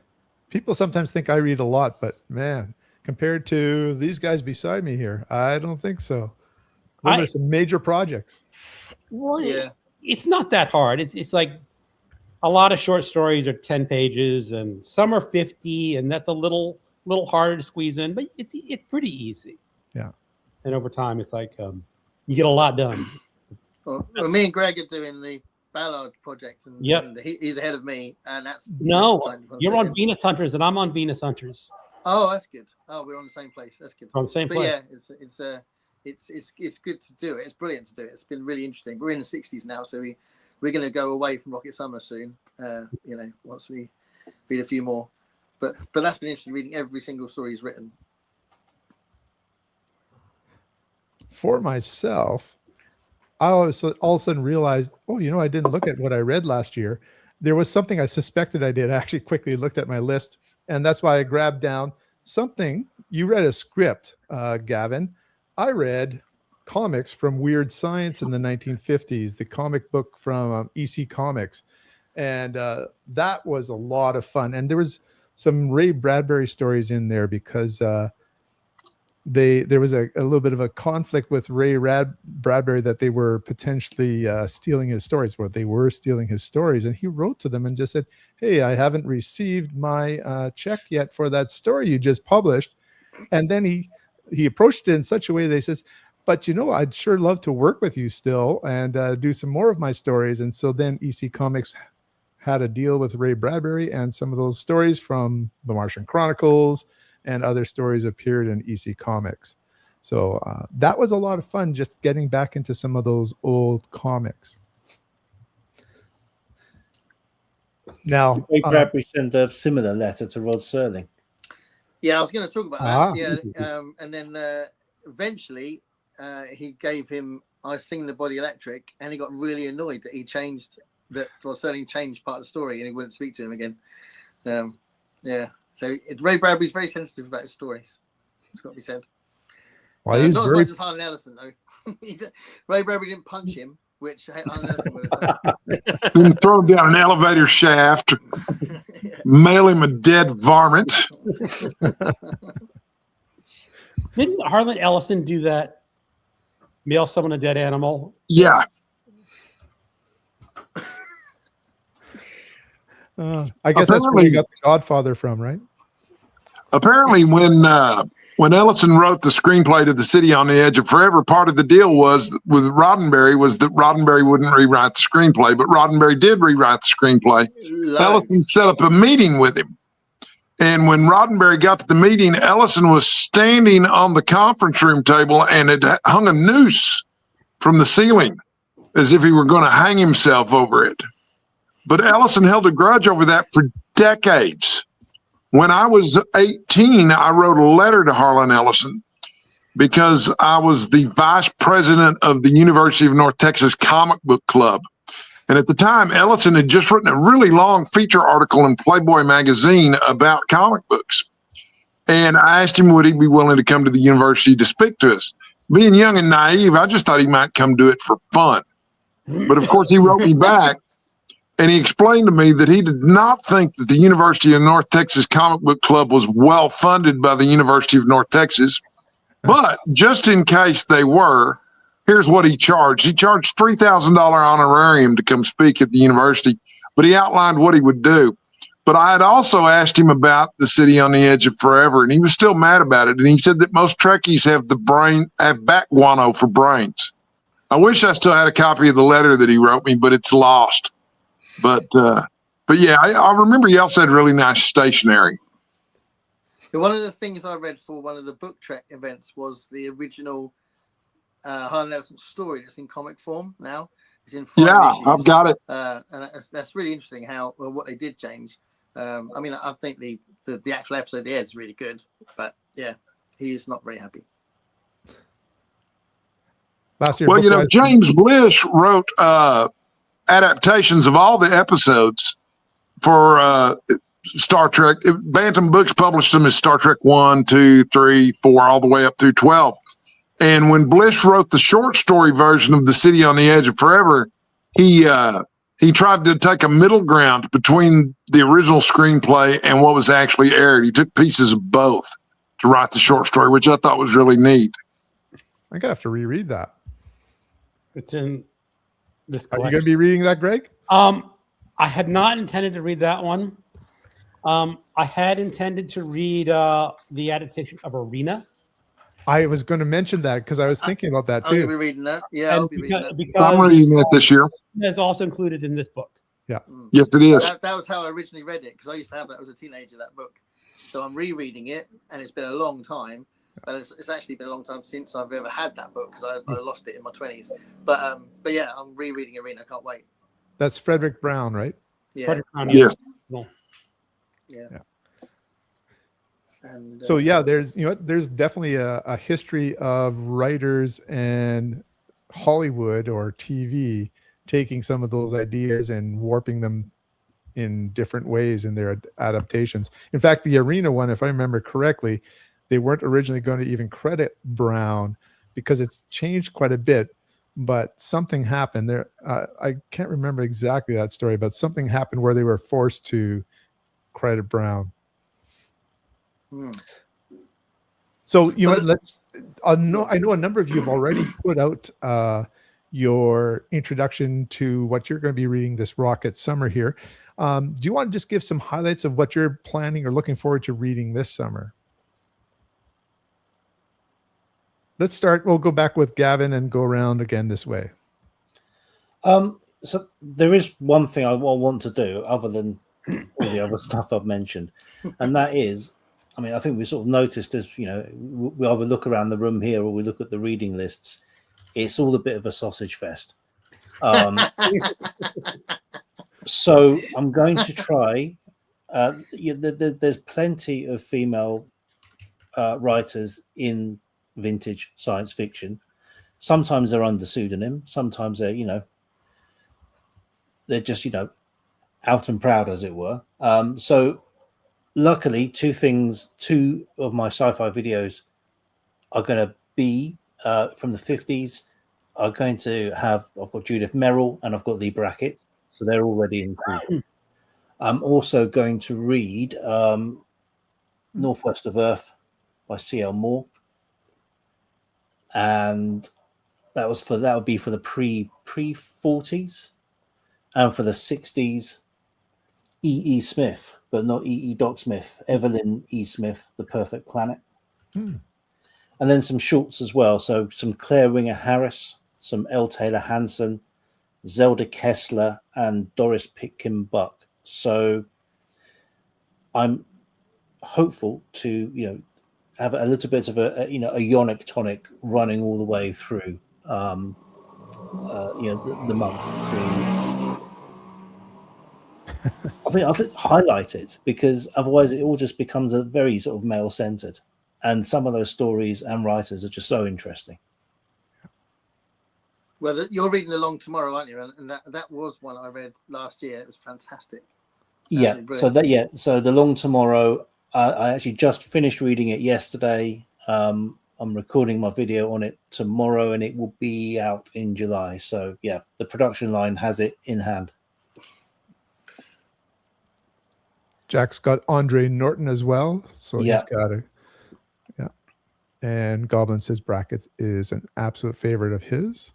S3: people sometimes think I read a lot, but man, compared to these guys beside me here, I don't think so. Those are some major projects.
S1: Well, yeah, it's not that hard. It's like a lot of short stories are 10 pages, and some are 50, and that's a little harder to squeeze in, but it's pretty easy.
S3: Yeah.
S1: And over time, it's like you get a lot done.
S5: Well, me and Greg are doing the Ballard project, and, and he's ahead of me, and that's
S1: you're on Venus Hunters, and I'm on Venus Hunters.
S5: Oh, that's good. Oh, we're on the same place. That's good.
S1: On the same place.
S5: Yeah, it's good to do it. It's brilliant to do it. It's been really interesting. We're in the 60s now, so we're going to go away from Rocket Summer soon. You know, once we read a few more, but that's been interesting reading every single story he's written.
S3: For myself, I all of a sudden realized, oh, you know, I didn't look at what I read last year. There was something I suspected I did. I actually quickly looked at my list, and that's why I grabbed down something. You read a script, Gavin. I read comics from Weird Science in the 1950s, the comic book from EC Comics. And that was a lot of fun. And there was some Ray Bradbury stories in there because there was a little bit of a conflict with Ray Bradbury that they were potentially stealing his stories. Well, they were stealing his stories. And he wrote to them and just said, hey, I haven't received my check yet for that story you just published. And then he approached it in such a way that he says, but, you know, I'd sure love to work with you still and do some more of my stories. And so then EC Comics had a deal with Ray Bradbury, and some of those stories from The Martian Chronicles and other stories appeared in EC Comics. So that was a lot of fun, just getting back into some of those old comics. Now,
S4: Ray Bradbury sent a similar letter to Rod Serling.
S5: Yeah, I was going to talk about
S3: Ah.
S5: that. Yeah, and then eventually he gave him "I Sing the Body Electric," and he got really annoyed that he changed that. Well, certainly changed part of the story, and he wouldn't speak to him again. Yeah, so Ray Bradbury's very sensitive about his stories. It's got to be said.
S3: well, he's
S5: not
S3: very
S5: as much as Harlan Ellison though. Ray Bradbury didn't punch him, which Harlan Ellison would have done.
S6: Didn't throw him down an elevator shaft, mail him a dead varmint.
S1: Didn't Harlan Ellison do that? Mail someone a dead animal?
S6: Yeah.
S3: I guess that's where you got the Godfather from, right?
S6: Apparently, when Ellison wrote the screenplay to The City on the Edge of Forever, part of the deal was with Roddenberry was that Roddenberry wouldn't rewrite the screenplay, but Roddenberry did rewrite the screenplay. Ellison set up a meeting with him. And when Roddenberry got to the meeting, Ellison was standing on the conference room table and had hung a noose from the ceiling as if he were going to hang himself over it. But Ellison held a grudge over that for decades. When I was 18, I wrote a letter to Harlan Ellison because I was the vice president of the University of North Texas Comic Book Club. And at the time, Ellison had just written a really long feature article in Playboy magazine about comic books. And I asked him, would he be willing to come to the university to speak to us? Being young and naive, I just thought he might come do it for fun. But of course, he wrote me back. And he explained to me that he did not think that the University of North Texas Comic Book Club was well funded by the University of North Texas. But just in case they were, here's what he charged. He charged $3,000 honorarium to come speak at the university, but he outlined what he would do. But I had also asked him about The City on the Edge of Forever, and he was still mad about it. And he said that most Trekkies have bat guano for brains. I wish I still had a copy of the letter that he wrote me, but it's lost. But yeah, I remember you also had really nice stationery.
S5: One of the things I read for one of the Book Trek events was the original Harlan Ellison story that's in comic form now. It's in 5 issues.
S6: I've got it.
S5: And that's really interesting how what they did change. I mean, I think the actual episode there is really good, but yeah, he is not very happy.
S3: Last year,
S6: Well, James Blish wrote adaptations of all the episodes for Star Trek. Bantam Books published them as Star Trek 1, 2, 3, 4, all the way up through 12. And when Blish wrote the short story version of The City on the Edge of Forever, he tried to take a middle ground between the original screenplay and what was actually aired. He took pieces of both to write the short story, which I thought was really neat.
S3: I'm gonna have to reread that.
S1: It's in this
S3: Are you
S1: collection.
S3: going to be reading that, Greg?
S1: I had not intended to read that one. I had intended to read the adaptation of Arena.
S3: I was going to mention that because I was thinking about that
S5: I'm going to
S3: too.
S5: be reading that. Yeah, I'll be reading that.
S6: I'm
S1: Because
S6: reading it this year.
S1: it's also included in this book.
S6: Yes, it is.
S5: That was how I originally read it, because I used to have that as a teenager, that book. So I'm rereading it, and it's been a long time. But it's actually been a long time since I've ever had that book, because I lost it in my 20s. But yeah, I'm rereading Arena. I can't wait.
S3: That's Frederick Brown, right?
S5: Yeah.
S1: Frederick Brown,
S6: Yes.
S5: Yeah. And,
S3: So yeah, there's definitely a history of writers and Hollywood or TV taking some of those ideas and warping them in different ways in their adaptations. In fact, the Arena one, if I remember correctly, they weren't originally going to even credit Brown because it's changed quite a bit, but something happened there. I can't remember exactly that story, but something happened where they were forced to credit Brown. So I know a number of you have already put out your introduction to what you're going to be reading this Rocket summer here. Do you want to just give some highlights of what you're planning or looking forward to reading this summer? Let's start. We'll go back with Gavin and go around again this way.
S4: So there is one thing I want to do other than all the other stuff I've mentioned, and that is I mean, I think we sort of noticed as, we either look around the room here or we look at the reading lists, it's all a bit of a sausage fest. So I'm going to try. There's plenty of female writers in vintage science fiction. Sometimes they're under pseudonym. Sometimes they're, they're just, out and proud, as it were. So luckily, two of my sci-fi videos are going to be from the 50s. I've got Judith Merrill and I've got Lee Brackett. So they're already included. I'm also going to read Northwest of Earth by C.L. Moore. And that would be for the pre-40s. And for the 60s, E.E. Smith, but not E.E. Doc Smith, Evelyn E. Smith, The Perfect Planet. And then some shorts as well. So some Claire Winger Harris, some L. Taylor Hansen, Zelda Kessler, and Doris Pitkin Buck. So I'm hopeful to, have a little bit of a ionic tonic running all the way through, the month to. I think highlight it, because otherwise it all just becomes a very sort of male centered, and some of those stories and writers are just so interesting.
S5: Well, you're reading Along Tomorrow, aren't you? And that was one I read last year. It was fantastic.
S4: Yeah. So The Long Tomorrow, I actually just finished reading it yesterday. I'm recording my video on it tomorrow, and it will be out in July. So yeah, the production line has it in hand.
S3: Jack's got Andre Norton as well, so
S4: Yeah.
S3: he's got it. Yeah, and Goblin says Brackett is an absolute favorite of his.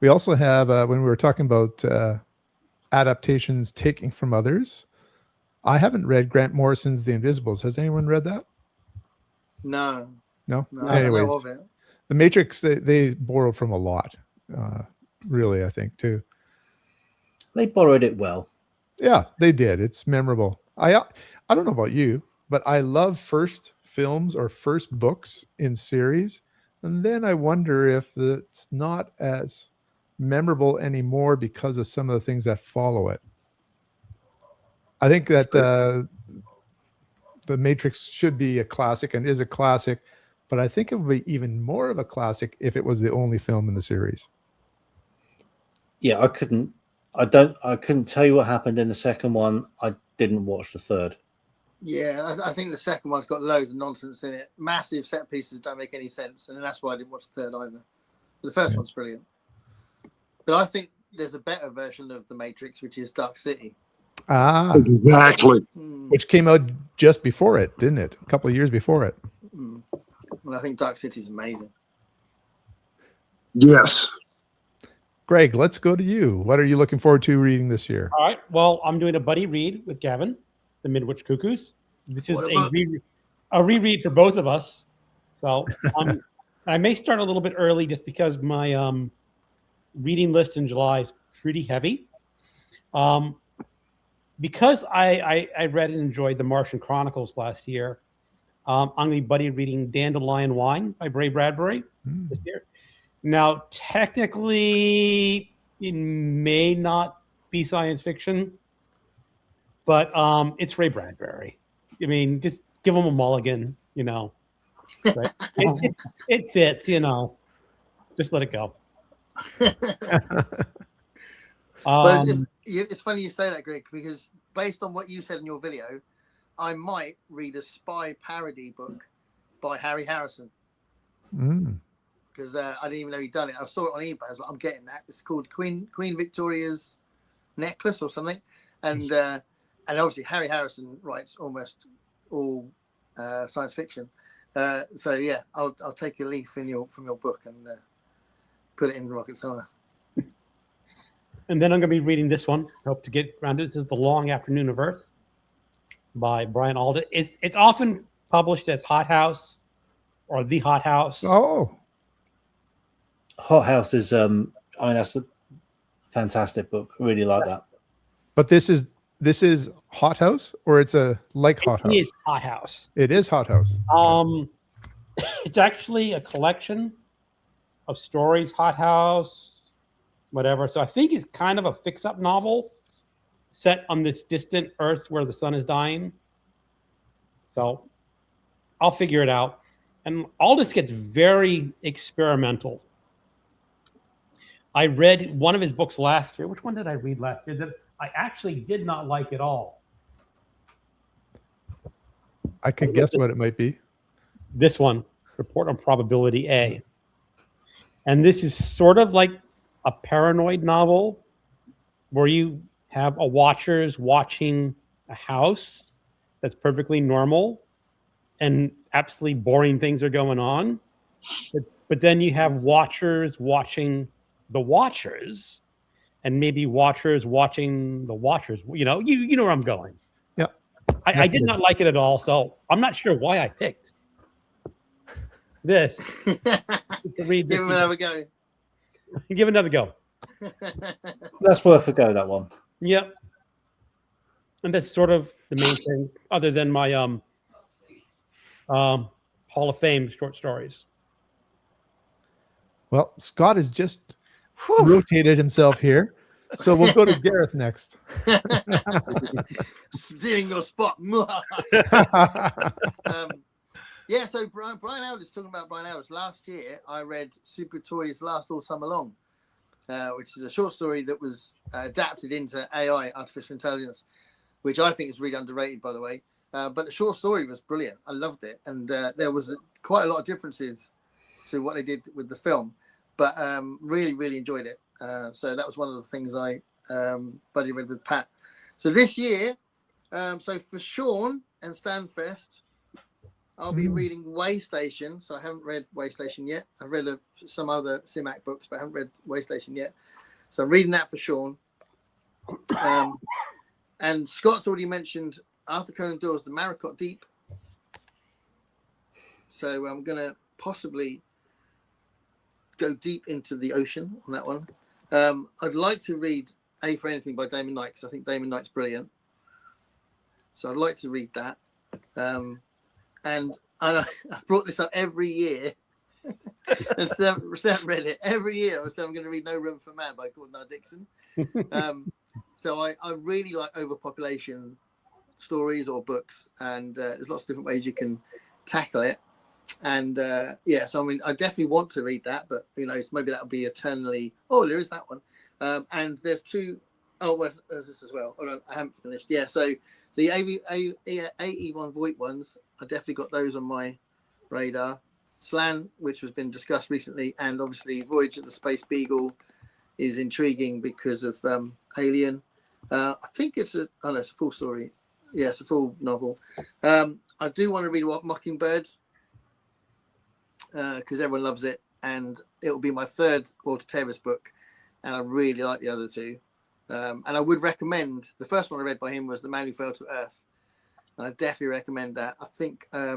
S3: We also have, when we were talking about adaptations taking from others, I haven't read Grant Morrison's The Invisibles. Has anyone read that?
S5: No.
S3: No?
S5: I don't
S3: Anyways,
S5: know of it.
S3: The Matrix, they borrowed from a lot, really, I think, too.
S4: They borrowed it well.
S3: Yeah, they did. It's memorable. I don't know about you, but I love first films or first books in series, and then I wonder if it's not as memorable anymore because of some of the things that follow it. I think that The Matrix should be a classic and is a classic, but I think it would be even more of a classic if it was the only film in the series.
S4: Yeah, I couldn't tell you what happened in the second one. I didn't watch the third.
S5: Yeah, I think the second one's got loads of nonsense in it. Massive set pieces don't make any sense, and that's why I didn't watch the third either. But the first one's brilliant. But I think there's a better version of The Matrix, which is Dark City.
S6: Exactly.
S3: Which came out just before it, didn't it? A couple of years before it.
S5: Well, I think Dark City is amazing.
S6: Yes.
S3: Greg, let's go to you. What are you looking forward to reading this year?
S1: All right. Well, I'm doing a buddy read with Gavin, The Midwich Cuckoos. This is a reread for both of us. So I may start a little bit early just because my reading list in July is pretty heavy. Because I read and enjoyed The Martian Chronicles last year, I'm going to be buddy reading Dandelion Wine by Bray Bradbury this year. Now, technically, it may not be science fiction, but it's Ray Bradbury. I mean, just give him a mulligan, Right? It fits, Just let it go.
S5: But it's funny you say that, Greg, because based on what you said in your video, I might read a spy parody book by Harry Harrison. Because I didn't even know he'd done it. I saw it on eBay. I was like, I'm getting that. It's called Queen Victoria's Necklace or something. And obviously Harry Harrison writes almost all science fiction. So yeah, I'll take a leaf from your book and put it in Rocket Summer.
S1: And then I'm going to be reading this one. Hope to get around it. This is The Long Afternoon of Earth by Brian Aldiss. It's often published as Hot House or The Hot House.
S3: Oh,
S4: Hot House is that's a fantastic book. I really like that.
S3: but this is This is Hot House, or it's a like Hot House?
S1: It is Hot House.
S3: It is Hot House.
S1: It's actually a collection of stories, Hot House, whatever. So I think it's kind of a fix-up novel set on this distant Earth where the sun is dying. So I'll figure it out. And all this gets very experimental. I read one of his books last year. Which one did I read last year that I actually did not like at all?
S3: I can guess what it might be.
S1: This one, Report on Probability A. And this is sort of like a paranoid novel where you have a watchers watching a house that's perfectly normal and absolutely boring things are going on. But then you have watchers watching the watchers and maybe watchers watching the watchers. You know where I'm going.
S3: Yeah.
S1: I did not like it at all. So I'm not sure why I picked this. To read this.
S5: Give him another go.
S1: Give it another go.
S4: That's worth a go, that one.
S1: Yep. And that's sort of the main thing, other than my Hall of Fame short stories.
S3: Well, Scott has just rotated himself here. So we'll go to Gareth next.
S5: Stealing your spot. Yeah, so Brian Aldiss, talking about Brian Aldiss, last year I read Super Toys Last All Summer Long, which is a short story that was adapted into AI, artificial intelligence, which I think is really underrated, by the way. But the short story was brilliant. I loved it. And there was quite a lot of differences to what they did with the film, but really, really enjoyed it. So that was one of the things I buddy read with Pat. So this year, so for Sean and Stanfest, I'll be reading Waystation. So I haven't read Waystation yet. I've read some other Simac books, but I haven't read Waystation yet. So I'm reading that for Sean. And Scott's already mentioned Arthur Conan Doyle's The Maricot Deep. So I'm going to possibly go deep into the ocean on that one. I'd like to read A for Anything by Damon Knight, because I think Damon Knight's brilliant. So I'd like to read that. And I brought this up every year. And Steph read it. Every year I was saying I'm going to read No Room for Man by Gordon R. Dixon. So I really like overpopulation stories or books. And there's lots of different ways you can tackle it. And yeah, so I mean, I definitely want to read that, but who knows, maybe that'll be eternally. Oh, there is that one. And there's two. Oh, well, there's this as well. Hold on, I haven't finished. Yeah, so the A. von Voigt ones, I definitely got those on my radar. Slan, which has been discussed recently, and obviously Voyage of the Space Beagle is intriguing because of Alien. I think it's a full story. Yeah, it's a full novel. I do want to read Mockingbird because everyone loves it, and it will be my third Walter Tevis book, and I really like the other two. And I would recommend, the first one I read by him was The Man Who Fell to Earth, and I definitely recommend that. I think I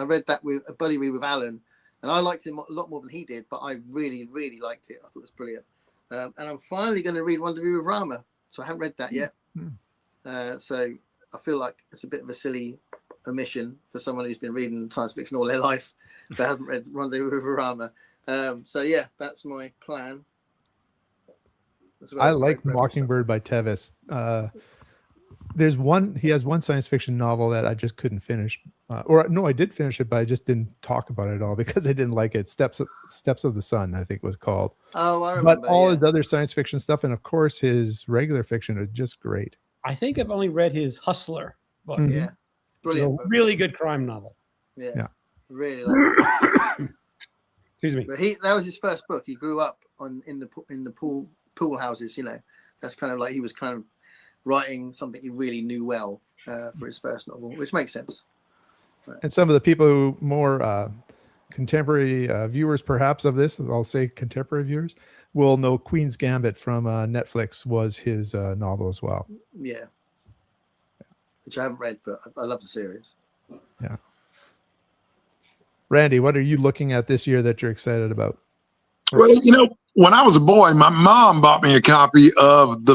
S5: read that with a buddy read with Alan, and I liked it a lot more than he did, but I really, really liked it. I thought it was brilliant. And I'm finally going to read Rendezvous with Rama, so I haven't read that yet. So I feel like it's a bit of a silly omission for someone who's been reading science fiction all their life but hasn't read Rendezvous with Rama. So yeah, that's my plan.
S3: I like Mockingbird by Tevis. He has one science fiction novel that I just couldn't finish. I did finish it, but I just didn't talk about it at all because I didn't like it. Steps of the Sun, I think was called.
S5: Oh, I remember.
S3: But all his other science fiction stuff, and of course his regular fiction, are just great.
S1: I think I've only read his Hustler book.
S3: Mhm.
S5: Yeah, brilliant.
S1: A really good crime novel.
S5: Yeah. Really like it.
S1: Excuse me.
S5: But that was his first book. He grew up in the pool houses. You know, that's kind of like he was kind of writing something he really knew well for his first novel, which makes sense.
S3: And some of the people who more contemporary viewers, perhaps of this, I'll say contemporary viewers, will know Queen's Gambit from Netflix was his novel as well.
S5: Yeah, which I haven't read, but I love the series.
S3: Yeah. Randy, what are you looking at this year that you're excited about?
S6: Well, when I was a boy, my mom bought me a copy of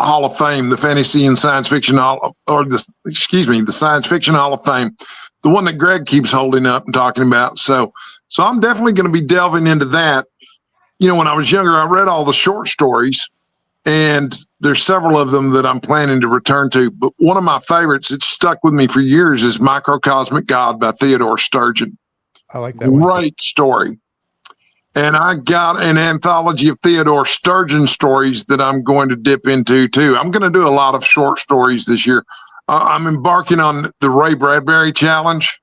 S6: Hall of Fame, the Fantasy and Science Fiction the Science Fiction Hall of Fame, the one that Greg keeps holding up and talking about. So I'm definitely going to be delving into that. You know, when I was younger, I read all the short stories, and there's several of them that I'm planning to return to. But one of my favorites, it's stuck with me for years, is Microcosmic God by Theodore Sturgeon.
S3: I like that one.
S6: Great story. And I got an anthology of Theodore Sturgeon stories that I'm going to dip into too. I'm going to do a lot of short stories this year. I'm embarking on the Ray Bradbury Challenge,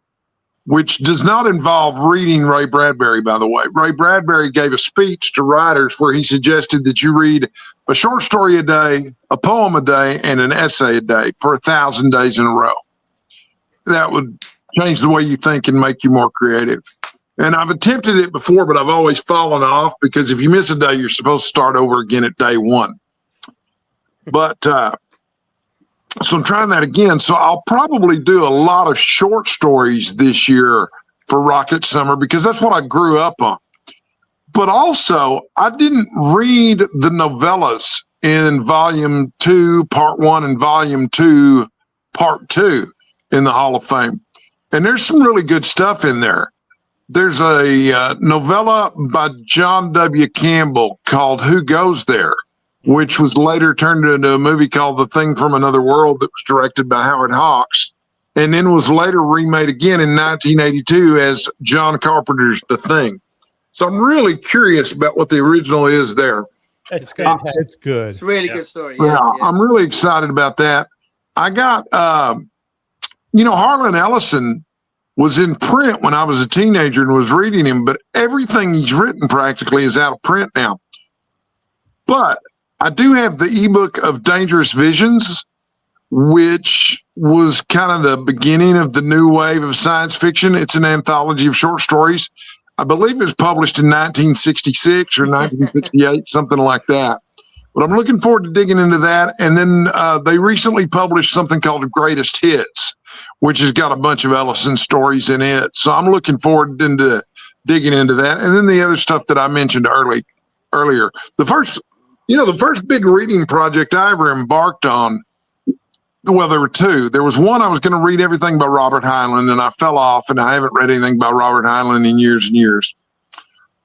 S6: which does not involve reading Ray Bradbury, by the way. Ray Bradbury gave a speech to writers where he suggested that you read a short story a day, a poem a day, and an essay a day for 1,000 days in a row. That would change the way you think and make you more creative. And I've attempted it before, but I've always fallen off because if you miss a day, you're supposed to start over again at day one. But so I'm trying that again. So I'll probably do a lot of short stories this year for Rocket Summer because that's what I grew up on. But also, I didn't read the novellas in Volume 2, Part 1, and Volume 2, Part 2 in the Hall of Fame. And there's some really good stuff in there. There's a novella by John W. Campbell called Who Goes There, which was later turned into a movie called The Thing from Another World that was directed by Howard Hawks, and then was later remade again in 1982 as John Carpenter's The Thing. So I'm really curious about what the original is there.
S1: It's fantastic.
S3: It's good.
S5: It's a really good story.
S6: Yeah,
S5: Yeah.
S6: I'm really excited about that. I got, Harlan Ellison was in print when I was a teenager and was reading him, but everything he's written practically is out of print now. But I do have the ebook of Dangerous Visions, which was kind of the beginning of the new wave of science fiction. It's an anthology of short stories. I believe it was published in 1966 or 1968, something like that. But I'm looking forward to digging into that. And then they recently published something called Greatest Hits, which has got a bunch of Ellison stories in it. So I'm looking forward to digging into that. And then the other stuff that I mentioned earlier. The first big reading project I ever embarked on, well, there were two. There was one I was going to read everything by Robert Heinlein, and I fell off, and I haven't read anything by Robert Heinlein in years and years.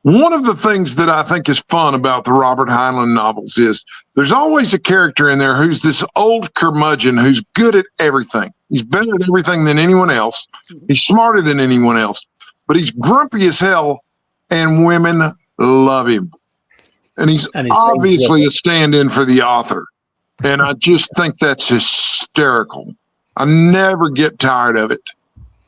S6: One of the things that I think is fun about the Robert Heinlein novels is there's always a character in there who's this old curmudgeon who's good at everything. He's better at everything than anyone else. He's smarter than anyone else, but he's grumpy as hell, and women love him. And he's obviously a stand-in for the author. And I just think that's hysterical. I never get tired of it.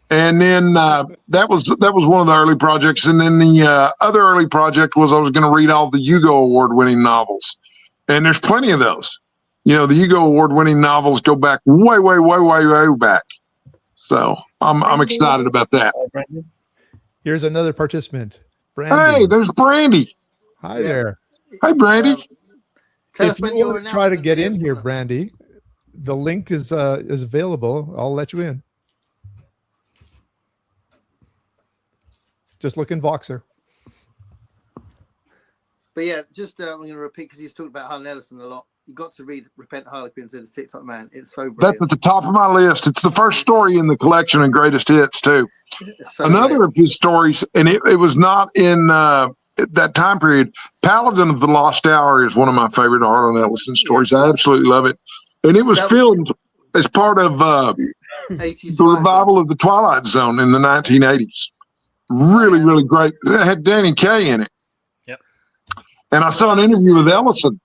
S6: And then that was one of the early projects. And then the other early project was I was going to read all the Hugo Award-winning novels. And there's plenty of those. You know, the Hugo Award-winning novels go back way, way, way, way, way back. So I'm excited about that.
S3: Here's another participant. Brandy.
S6: Hey, there's Brandy.
S3: Hi there.
S6: Hey, Brandy.
S5: Tell
S3: If
S5: us when
S3: you
S5: you're
S3: want to try to get in here,
S5: announcement
S3: Brandy, the link is available. I'll let you in. Just look in Voxer.
S5: But yeah, just I'm going to repeat because he's talked about Harlan Ellison a lot. You got to read Repent Harlequins and the TikTok Man. It's so brilliant.
S6: That's at the top of my list. It's the first story in the collection of Greatest Hits, too.
S5: So
S6: Another
S5: brilliant.
S6: of his stories, and it was not in that time period. Paladin of the Lost Hour is one of my favorite Harlan Ellison stories. I absolutely love it. And it was filmed as part of
S5: 80s
S6: the revival of the Twilight Zone in the 1980s. Really, really great. It had Danny Kaye in it.
S2: Yep.
S6: And I saw an interview with Ellison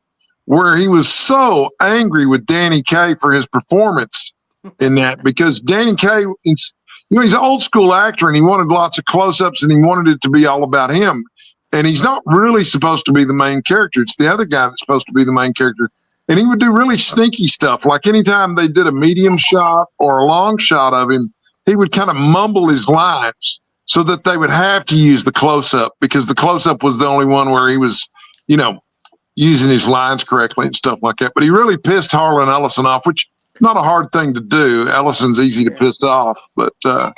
S6: where he was so angry with Danny Kaye for his performance in that because Danny Kaye, he's an old school actor and he wanted lots of close-ups and he wanted it to be all about him. And he's not really supposed to be the main character. It's the other guy that's supposed to be the main character. And he would do really sneaky stuff. Like anytime they did a medium shot or a long shot of him, he would kind of mumble his lines so that they would have to use the close-up because the close-up was the only one where he was, using his lines correctly and stuff like that. But he really pissed Harlan Ellison off, which is not a hard thing to do. Ellison's easy to piss off. But
S5: I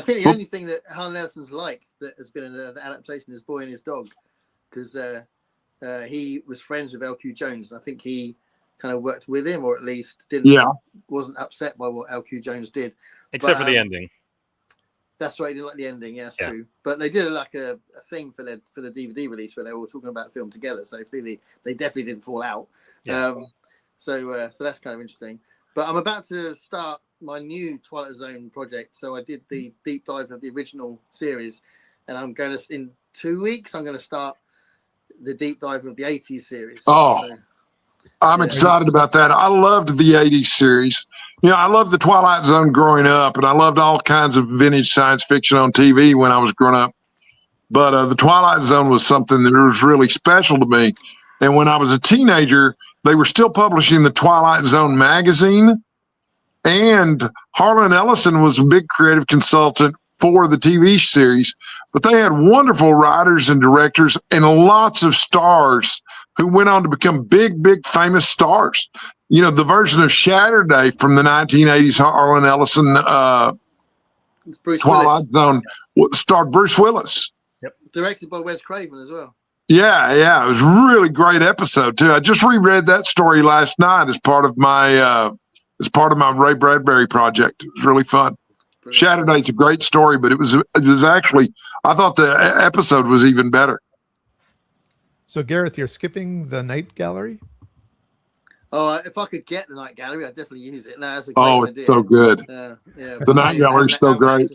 S5: think the only thing that Harlan Ellison's liked that has been an adaptation is Boy and His Dog because he was friends with L.Q. Jones. And I think he kind of worked with him, or at least wasn't upset by what LQ Jones did,
S2: except for the ending.
S5: That's right. He didn't like the ending. Yeah, that's
S2: Yeah.
S5: true. But they did like a thing for the DVD release where they were all talking about the film together. So clearly, they definitely didn't fall out.
S2: Yeah.
S5: So that's kind of interesting. But I'm about to start my new Twilight Zone project. So I did the deep dive of the original series, and I'm going to, in 2 weeks, I'm going to start the deep dive of the 80s series.
S6: Oh.
S5: So,
S6: I'm excited about that. I loved the 80s series. You know, I loved the Twilight Zone growing up, and I loved all kinds of vintage science fiction on TV when I was growing up. But the Twilight Zone was something that was really special to me. And when I was a teenager, they were still publishing the Twilight Zone magazine. And Harlan Ellison was a big creative consultant for the TV series. But they had wonderful writers and directors and lots of stars who went on to become big, big famous stars. You know, the version of Saturday from the 1980s Harlan Ellison
S5: it's Bruce
S6: Twilight Zone starred Bruce Willis.
S5: Willis, directed by Wes Craven as well.
S6: Yeah. It was a really great episode too. I just reread that story last night as part of my Ray Bradbury project. It was really fun. Brilliant. Saturday's a great story, but it was actually, I thought the episode was even better.
S3: So Gareth, you're skipping the night gallery?
S5: Oh, if I could get the night gallery, I'd definitely use it. No, that's a great idea.
S6: It's so good.
S5: Yeah,
S6: the night gallery's so great.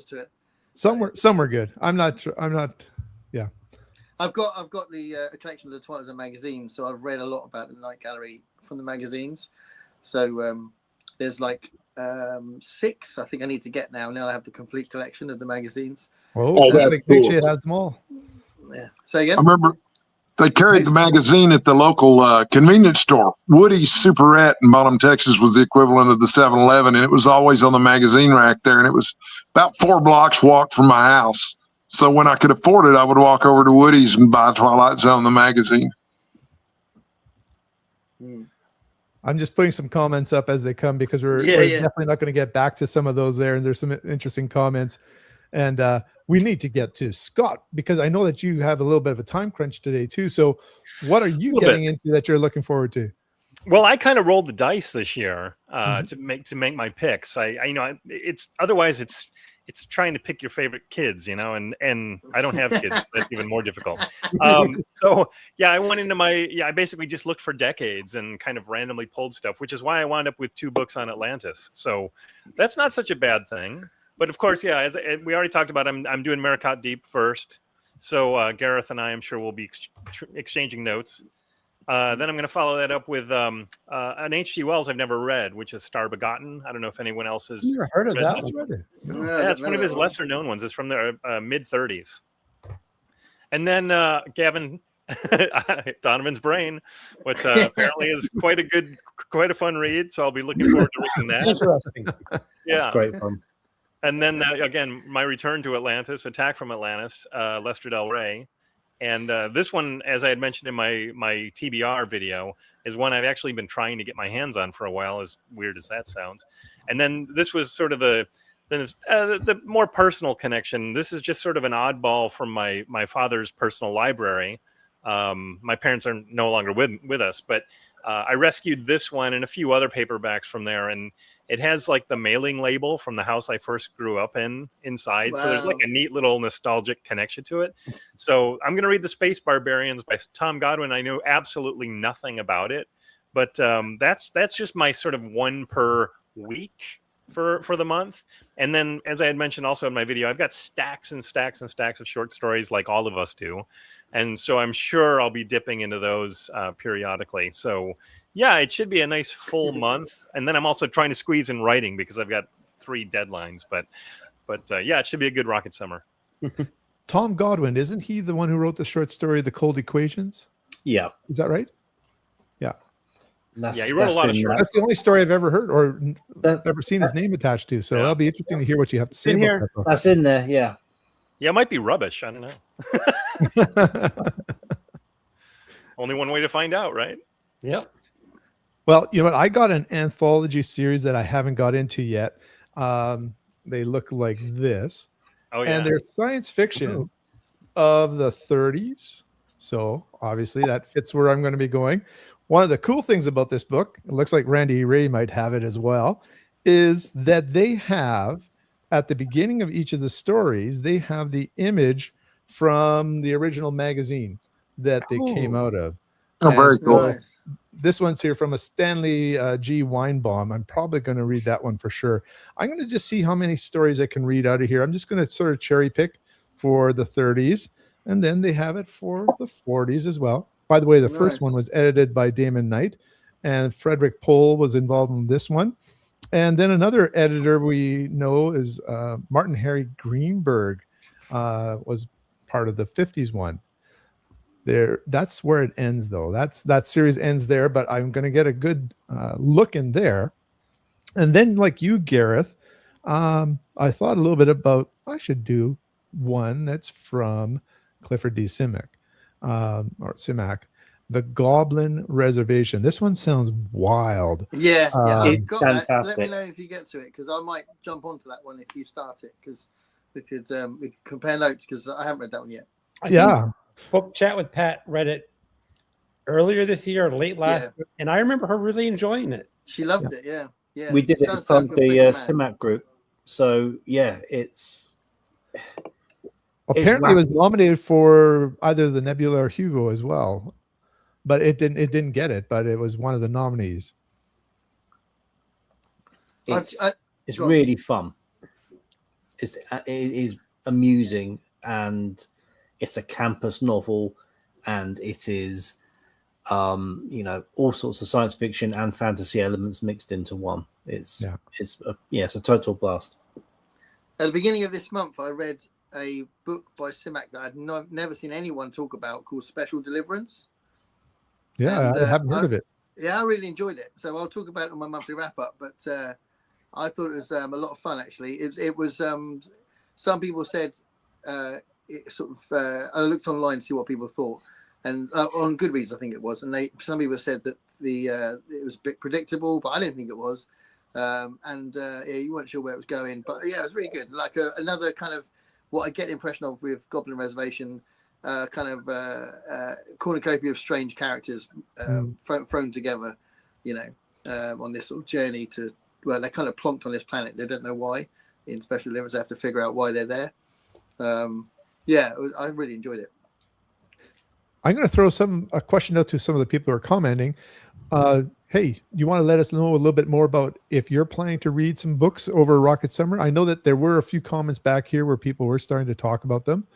S3: Some were good. I'm not. Yeah.
S5: I've got the a collection of the Twilight Zone magazines, so I've read a lot about the night gallery from the magazines. So there's like 6 I think I need to get now. Now I have the complete collection of the magazines.
S3: Oh, that's like cool. It has them all.
S5: Yeah. Say again.
S6: I remember they carried the magazine at the local convenience store. Woody's Superette in Bottom, Texas was the equivalent of the 7-Eleven, and it was always on the magazine rack there, and it was about 4 blocks walk from my house. So when I could afford it, I would walk over to Woody's and buy Twilight Zone, the magazine.
S3: I'm just putting some comments up as they come because we're definitely not going to get back to some of those there, and there's some interesting comments. And we need to get to Scott because I know that you have a little bit of a time crunch today too. So what are you getting into that you're looking forward to?
S2: Well, I kind of rolled the dice this year to make my picks. It's trying to pick your favorite kids, and I don't have kids. That's even more difficult. So yeah, I went into I basically just looked for decades and kind of randomly pulled stuff, which is why I wound up with 2 books on Atlantis. So that's not such a bad thing. But of course, yeah, as we already talked about, I'm doing Maricot Deep first. So Gareth and I'm sure we'll be exchanging notes. Then I'm going to follow that up with an H.G. Wells I've never read, which is Star Begotten. I don't know if anyone else has
S1: never heard of that one.
S2: Yeah, it's one of his lesser known ones. It's from the mid-30s. And then Gavin, Donovan's Brain, which apparently is quite a fun read. So I'll be looking forward to reading that.
S1: Interesting.
S2: Yeah,
S4: that's great fun.
S2: And then again, my return to Atlantis, Attack from Atlantis, Lester Del Rey. And this one, as I had mentioned in my TBR video, is one I've actually been trying to get my hands on for a while, as weird as that sounds. And then this was sort of the more personal connection. This is just sort of an oddball from my father's personal library. My parents are no longer with us, but I rescued this one and a few other paperbacks from there, and it has like the mailing label from the house I first grew up inside. Wow. So there's like a neat little nostalgic connection to it. So I'm going to read The Space Barbarians by Tom Godwin. I know absolutely nothing about it, but that's just my sort of 1 per week for the month. And then, as I had mentioned also in my video, I've got stacks and stacks and stacks of short stories like all of us do. And so I'm sure I'll be dipping into those periodically. So yeah, it should be a nice full month. And then I'm also trying to squeeze in writing because I've got 3 deadlines. But yeah, it should be a good rocket summer.
S3: Tom Godwin, isn't he the one who wrote the short story, The Cold Equations?
S4: Yeah.
S3: Is that right? Yeah.
S2: He wrote a lot of short.
S3: That's the only story I've ever heard or ever seen his name attached to. So that'll be interesting to hear what you have to say about that.
S4: That's in there, yeah.
S2: Yeah, it might be rubbish. I don't know. Only one way to find out, right?
S1: Yep.
S3: Well, you know what? I got an anthology series that I haven't got into yet. They look like this.
S2: Oh, yeah.
S3: And they're science fiction of the 30s. So obviously that fits where I'm going to be going. One of the cool things about this book, it looks like Randy Ray might have it as well, is that they have at the beginning of each of the stories, they have the image from the original magazine that they came out of.
S6: Oh, very
S3: And
S6: cool.
S5: Nice.
S3: this one's here from a Stanley G. Weinbaum. I'm probably going to read that one for sure. I'm going to just see how many stories I can read out of here. I'm just going to sort of cherry pick for the 30s, and then they have it for the 40s as well. By the way, the first one was edited by Damon Knight, and Frederick Pohl was involved in this one. And then another editor we know is Martin Harry Greenberg, was part of the 50s one. That's where it ends, though. That series ends there, but I'm going to get a good look in there. And then, like you, Gareth, I thought a little bit about I should do one that's from Clifford D. Simak, or Simak, The Goblin Reservation. This one sounds wild.
S5: Yeah, I've
S4: It's
S5: got that. Let
S4: fantastic.
S5: me know if you get to it, because I might jump onto that one if you start it, because we could compare notes, because I haven't read that one yet.
S1: I think
S3: Yeah.
S1: Book Chat with Pat read it earlier this year or late last year, and I remember her really enjoying it.
S5: She loved it. Yeah, yeah.
S4: We did it
S5: does
S4: as part
S5: sound
S4: of the
S5: completely mad.
S4: Simak group. So yeah, it's
S3: Apparently, it was nominated for either the Nebula or Hugo as well, but it didn't get it. But it was one of the nominees.
S4: it's
S5: go on.
S4: really fun. It is amusing, and it's a campus novel, and it is all sorts of science fiction and fantasy elements mixed into one. It's a total blast.
S5: At the beginning of this month, I read a book by Simak that I'd never seen anyone talk about, called Special Deliverance.
S3: Yeah,
S5: And,
S3: I haven't heard of it.
S5: Yeah, I really enjoyed it. So I'll talk about it on my monthly wrap up. But I thought it was a lot of fun, actually. It was some people said it sort of. I looked online to see what people thought, and on Goodreads, I think it was. And some people said that it was a bit predictable, but I didn't think it was. You weren't sure where it was going, but yeah, it was really good. Like another kind of what I get the impression of with Goblin Reservation, kind of cornucopia of strange characters thrown together, on this sort of journey to where they're kind of plonked on this planet. They don't know why. In Special Deliverance, they have to figure out why they're there. I really enjoyed it.
S3: I'm going to throw a question out to some of the people who are commenting. Hey, you want to let us know a little bit more about if you're planning to read some books over Rocket Summer? I know that there were a few comments back here where people were starting to talk about them.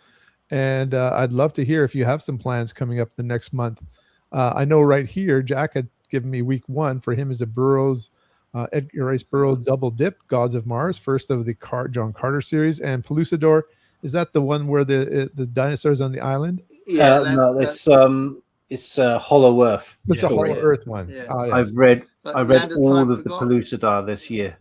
S3: And I'd love to hear if you have some plans coming up the next month. I know right here, Jack had given me week 1 for him as a Burroughs, Edgar Rice Burroughs Double Dip, Gods of Mars, first of the John Carter series. And Pellucidor, is that the one where the dinosaurs on the island?
S5: Yeah,
S4: No, it's Hollow Earth.
S3: It's a
S4: story.
S3: Hollow Earth one.
S5: Yeah.
S3: Oh, yes.
S4: I've read
S5: Land of
S4: all
S5: Time
S4: of the
S5: Forgotten.
S4: Pellucidar this year.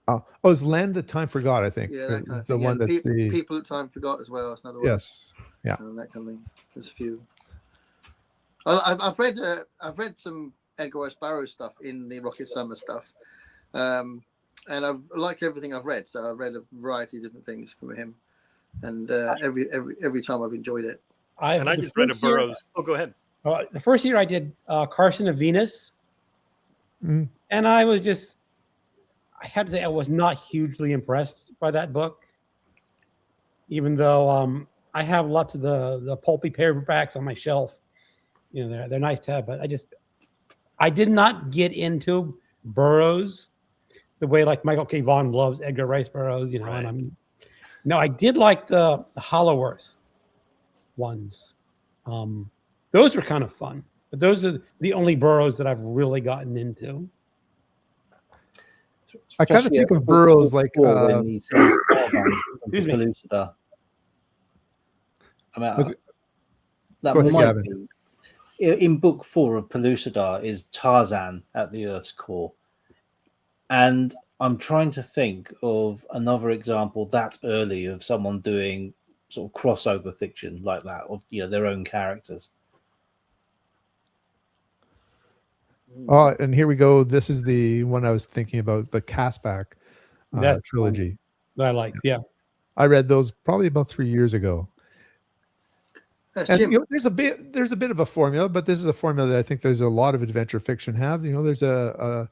S3: Oh, it's Land That Time Forgot, I think.
S5: Yeah, that kind of
S3: the
S5: thing.
S3: one that's the
S5: People at Time Forgot as well. That's another one.
S3: yes, yeah.
S5: And that kind of thing. There's a few. I've read some Edgar Rice Burroughs stuff in the Rocket Summer stuff, and I've liked everything I've read. So I've read a variety of different things from him, and every time I've enjoyed it.
S2: And I just read a Burroughs. Oh, go ahead.
S1: The first year I did Carson of Venus,
S3: Mm.
S1: and I had to say I was not hugely impressed by that book, even though I have lots of the pulpy paperbacks on my shelf. They're nice to have, but I did not get into Burroughs the way like Michael K. Vaughan loves Edgar Rice Burroughs,
S2: Right.
S1: and I did like the Hollow Earth ones. Those were kind of fun, but those are the only Burroughs that I've really gotten into.
S3: I kind of think of Burroughs like
S4: when he says
S1: Excuse me.
S4: Pellucidar. I mean, that
S3: Go ahead,
S4: might
S3: Gavin.
S4: be in book 4 of Pellucidar is Tarzan at the Earth's core, and I'm trying to think of another example that early of someone doing sort of crossover fiction like that of their own characters.
S3: Oh, and here we go. This is the one I was thinking about, the Castback
S1: That's
S3: trilogy.
S1: That I like, yeah.
S3: I read those probably about 3 years ago.
S5: That's
S3: And
S5: Jim.
S3: there's a bit of a formula, but this is a formula that I think there's a lot of adventure fiction have. There's a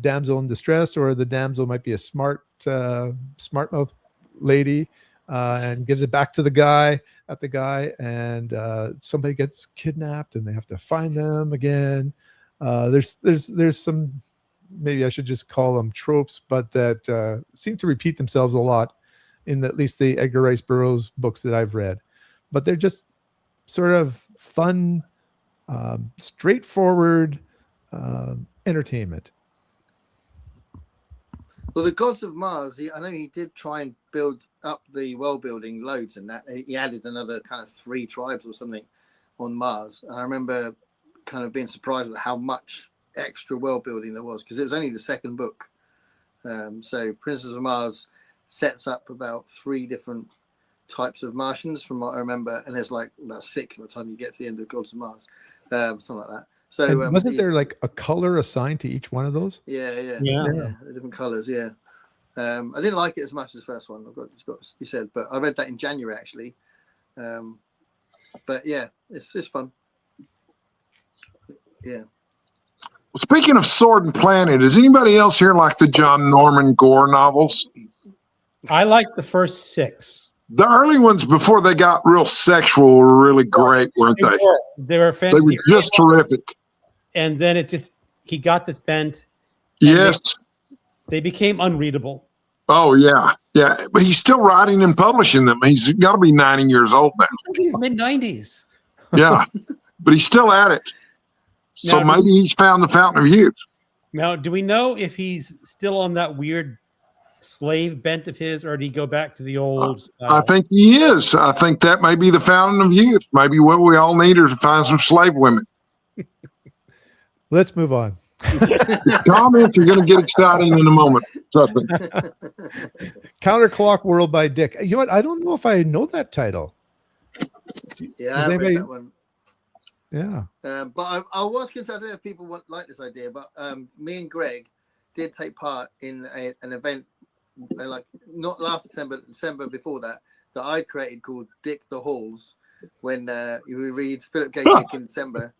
S3: damsel in distress, or the damsel might be a smart mouth lady, and gives it back to the guy, and somebody gets kidnapped and they have to find them again. There's some, maybe I should just call them tropes, but that seem to repeat themselves a lot in at least the Edgar Rice Burroughs books that I've read. But they're just sort of fun, straightforward entertainment.
S5: Well, the Gods of Mars, I know he did try and build up the world building loads, and that he added another kind of 3 tribes or something on Mars. And I remember kind of being surprised at how much extra world building there was, because it was only the second book. So Princess of Mars sets up about 3 different types of Martians from what I remember, and there's like about 6 by the time you get to the end of Gods of Mars, something like that. So
S3: And wasn't there like a color assigned to each one of those?
S5: Yeah,
S1: Yeah.
S5: the different colors. Yeah, I didn't like it as much as the first one. It's got to be said, but I read that in January actually. But yeah, it's fun. Yeah.
S6: Speaking of Sword and Planet, does anybody else here like the John Norman Gore novels?
S1: I like the first 6.
S6: The early ones before they got real sexual were really great, weren't they?
S1: They were
S6: They were just terrific.
S1: And then he got this bent.
S6: Yes.
S1: They became unreadable.
S6: Oh, yeah. Yeah. But he's still writing and publishing them. He's got to be 90 years old now.
S1: Mid-90s.
S6: Yeah. But he's still at it. So
S1: Now,
S6: maybe he's found the fountain of youth.
S1: Now, do we know if he's still on that weird slave bent of his, or did he go back to the old style?
S6: I think he is. I think that may be the fountain of youth. Maybe what we all need is to find some slave women.
S3: Let's move on.
S6: The comments are going to get exciting in a moment. Trust me.
S3: Counterclock World by Dick. You know what? I don't know if I know that title.
S5: Yeah, I read that one.
S3: Yeah.
S5: But I was concerned, I don't know if people like this idea, but me and Greg did take part in an event, like not last December before that I created called Dick the Halls, when we read Philip K. Dick in December.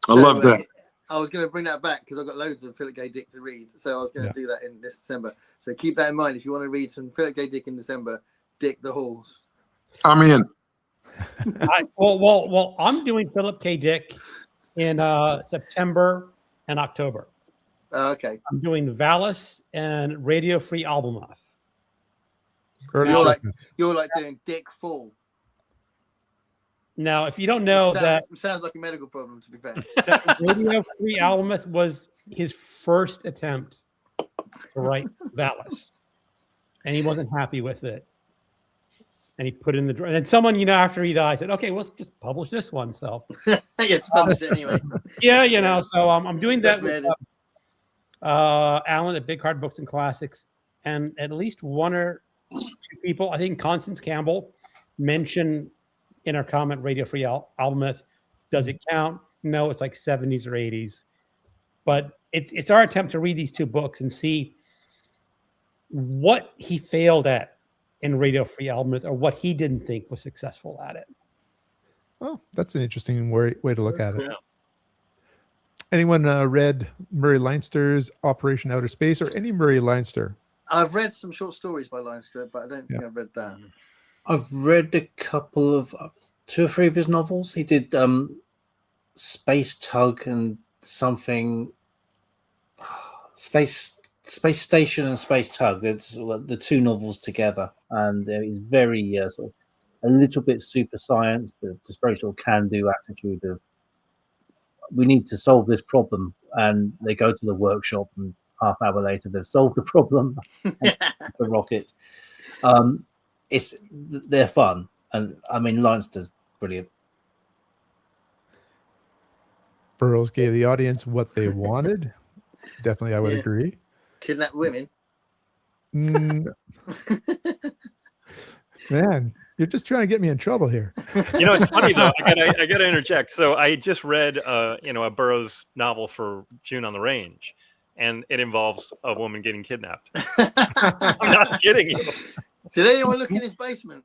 S5: I
S6: love that.
S5: I was going to bring that back because I've got loads of Philip K. Dick to read. So I was going to do that in this December. So keep that in mind. If you want to read some Philip K. Dick in December, Dick the Halls.
S6: I'm in.
S1: Well, I'm doing Philip K. Dick in September and October.
S5: Okay.
S1: I'm doing Valis and Radio Free Albemarle.
S5: So you're like doing Dick Full.
S1: Now, if you don't know
S5: sounds like a medical problem, to be fair.
S1: that Radio Free Albemarle was his first attempt to write Valis, and he wasn't happy with it. And he put it in the drawer. And then someone, after he died, said, "Okay, let's just publish this one." So
S5: it's published anyway.
S1: Yeah, So I'm doing that with Alan at Big Hard Books and Classics, and at least 1 or 2 people. I think Constance Campbell mentioned in our comment, Radio Free Albemarle. Does it count? No, it's like 70s or 80s. But it's our attempt to read these 2 books and see what he failed at in Radio Free Albemarle, or what he didn't think was successful at it.
S3: Oh, that's an interesting way to look at it.
S2: Cool.
S3: Anyone read Murray Leinster's Operation Outer Space, or any Murray Leinster?
S5: I've read some short stories by Leinster, but I don't think I've read that.
S4: I've read a couple of 2 or 3 of his novels. He did Space Tug and something, Space Station and Space Tug. It's the 2 novels together, and he's very sort of a little bit super science, but just very sort of can-do attitude of, we need to solve this problem, and they go to the workshop, and half hour later they've solved the problem. The rocket. They're fun, and I mean Leinster's brilliant.
S3: Burroughs gave the audience what they wanted. Definitely, I would agree.
S5: Kidnap women.
S3: Man, you're just trying to get me in trouble here.
S2: It's funny though. I got to interject. So I just read, a Burroughs novel for June on the Range, and it involves a woman getting kidnapped. I'm not kidding you.
S5: Did anyone look in his basement?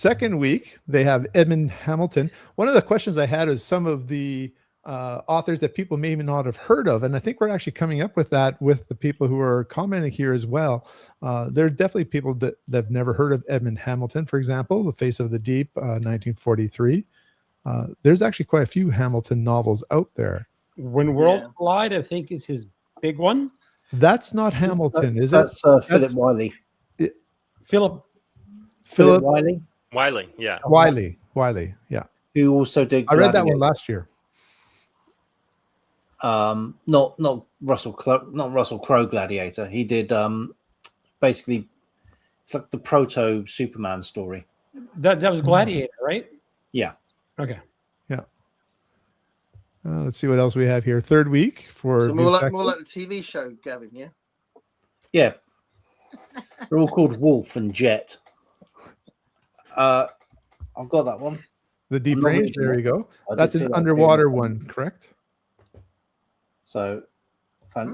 S3: second week, they have Edmund Hamilton. One of the questions I had is some of the authors that people may not have heard of. And I think we're actually coming up with that with the people who are commenting here as well. There are definitely people that have never heard of Edmund Hamilton, for example, The Face of the Deep, 1943. There's actually quite a few Hamilton novels out there.
S1: When Worlds Collide, I think, is his big one.
S3: That's not Hamilton, is it?
S4: That's Philip Wiley.
S1: Philip
S4: Wiley,
S3: Wiley, yeah.
S4: who also did.
S3: I read that one last year.
S4: Not Russell Crowe Gladiator. He did basically it's like the proto Superman story.
S1: That was Gladiator, right?
S4: Yeah.
S1: Okay.
S3: Yeah. Let's see what else we have here. Third week for
S5: So more like the TV show, Gavin. Yeah.
S4: Yeah. They're all called Wolf and Jet. I've got that one.
S3: The Deep
S4: I'm not
S3: Range.
S4: reading
S3: There
S4: it.
S3: you go.
S4: I did
S3: That's
S4: see
S3: an
S4: that
S3: underwater
S4: in-
S3: one, correct?
S4: So,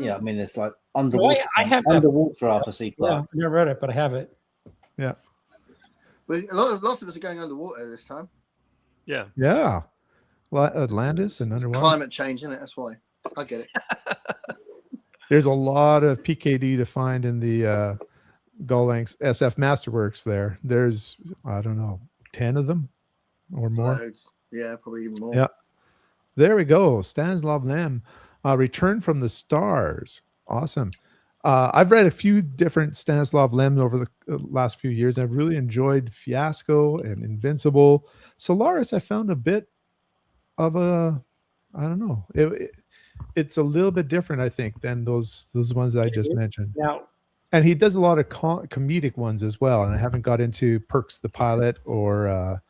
S4: yeah, I mean, it's like underwater.
S1: I have that.
S4: Underwater Arthur C.
S1: Yeah,
S4: Clarke.
S1: I've never read it, but I have it.
S3: Yeah.
S5: Well, lots of us are going underwater this time.
S2: Yeah.
S3: Yeah. Atlantis and
S5: It's
S3: underwater.
S5: climate change, isn't it? That's why. I get it.
S3: There's a lot of PKD to find in the Golanx SF Masterworks there. There's, I don't know, 10 of them or more.
S5: Loads. Yeah, probably even more.
S3: Yeah. There we go. Stanislav Lem, Return from the Stars. Awesome. I've read a few different Stanislav Lem over the last few years. I've really enjoyed Fiasco and Invincible. Solaris, I found a bit of a, I don't know. It's a little bit different, I think, than those ones that I just mentioned.
S1: Now,
S3: And he does a lot of comedic ones as well. And I haven't got into Perks the Pilot or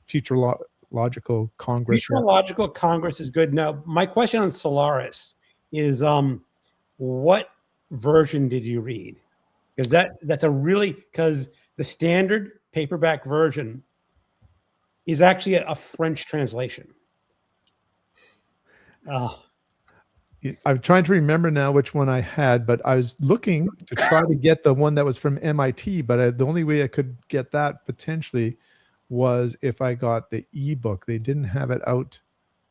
S3: Futurological Congress.
S1: Futurological Congress is good. Now, my question on Solaris is, what version did you read? Because that's a really, because the standard paperback version is actually a French translation.
S3: I'm trying to remember now which one I had, but I was looking to try to get the one that was from MIT, but the only way I could get that potentially was if I got the ebook. They didn't have it out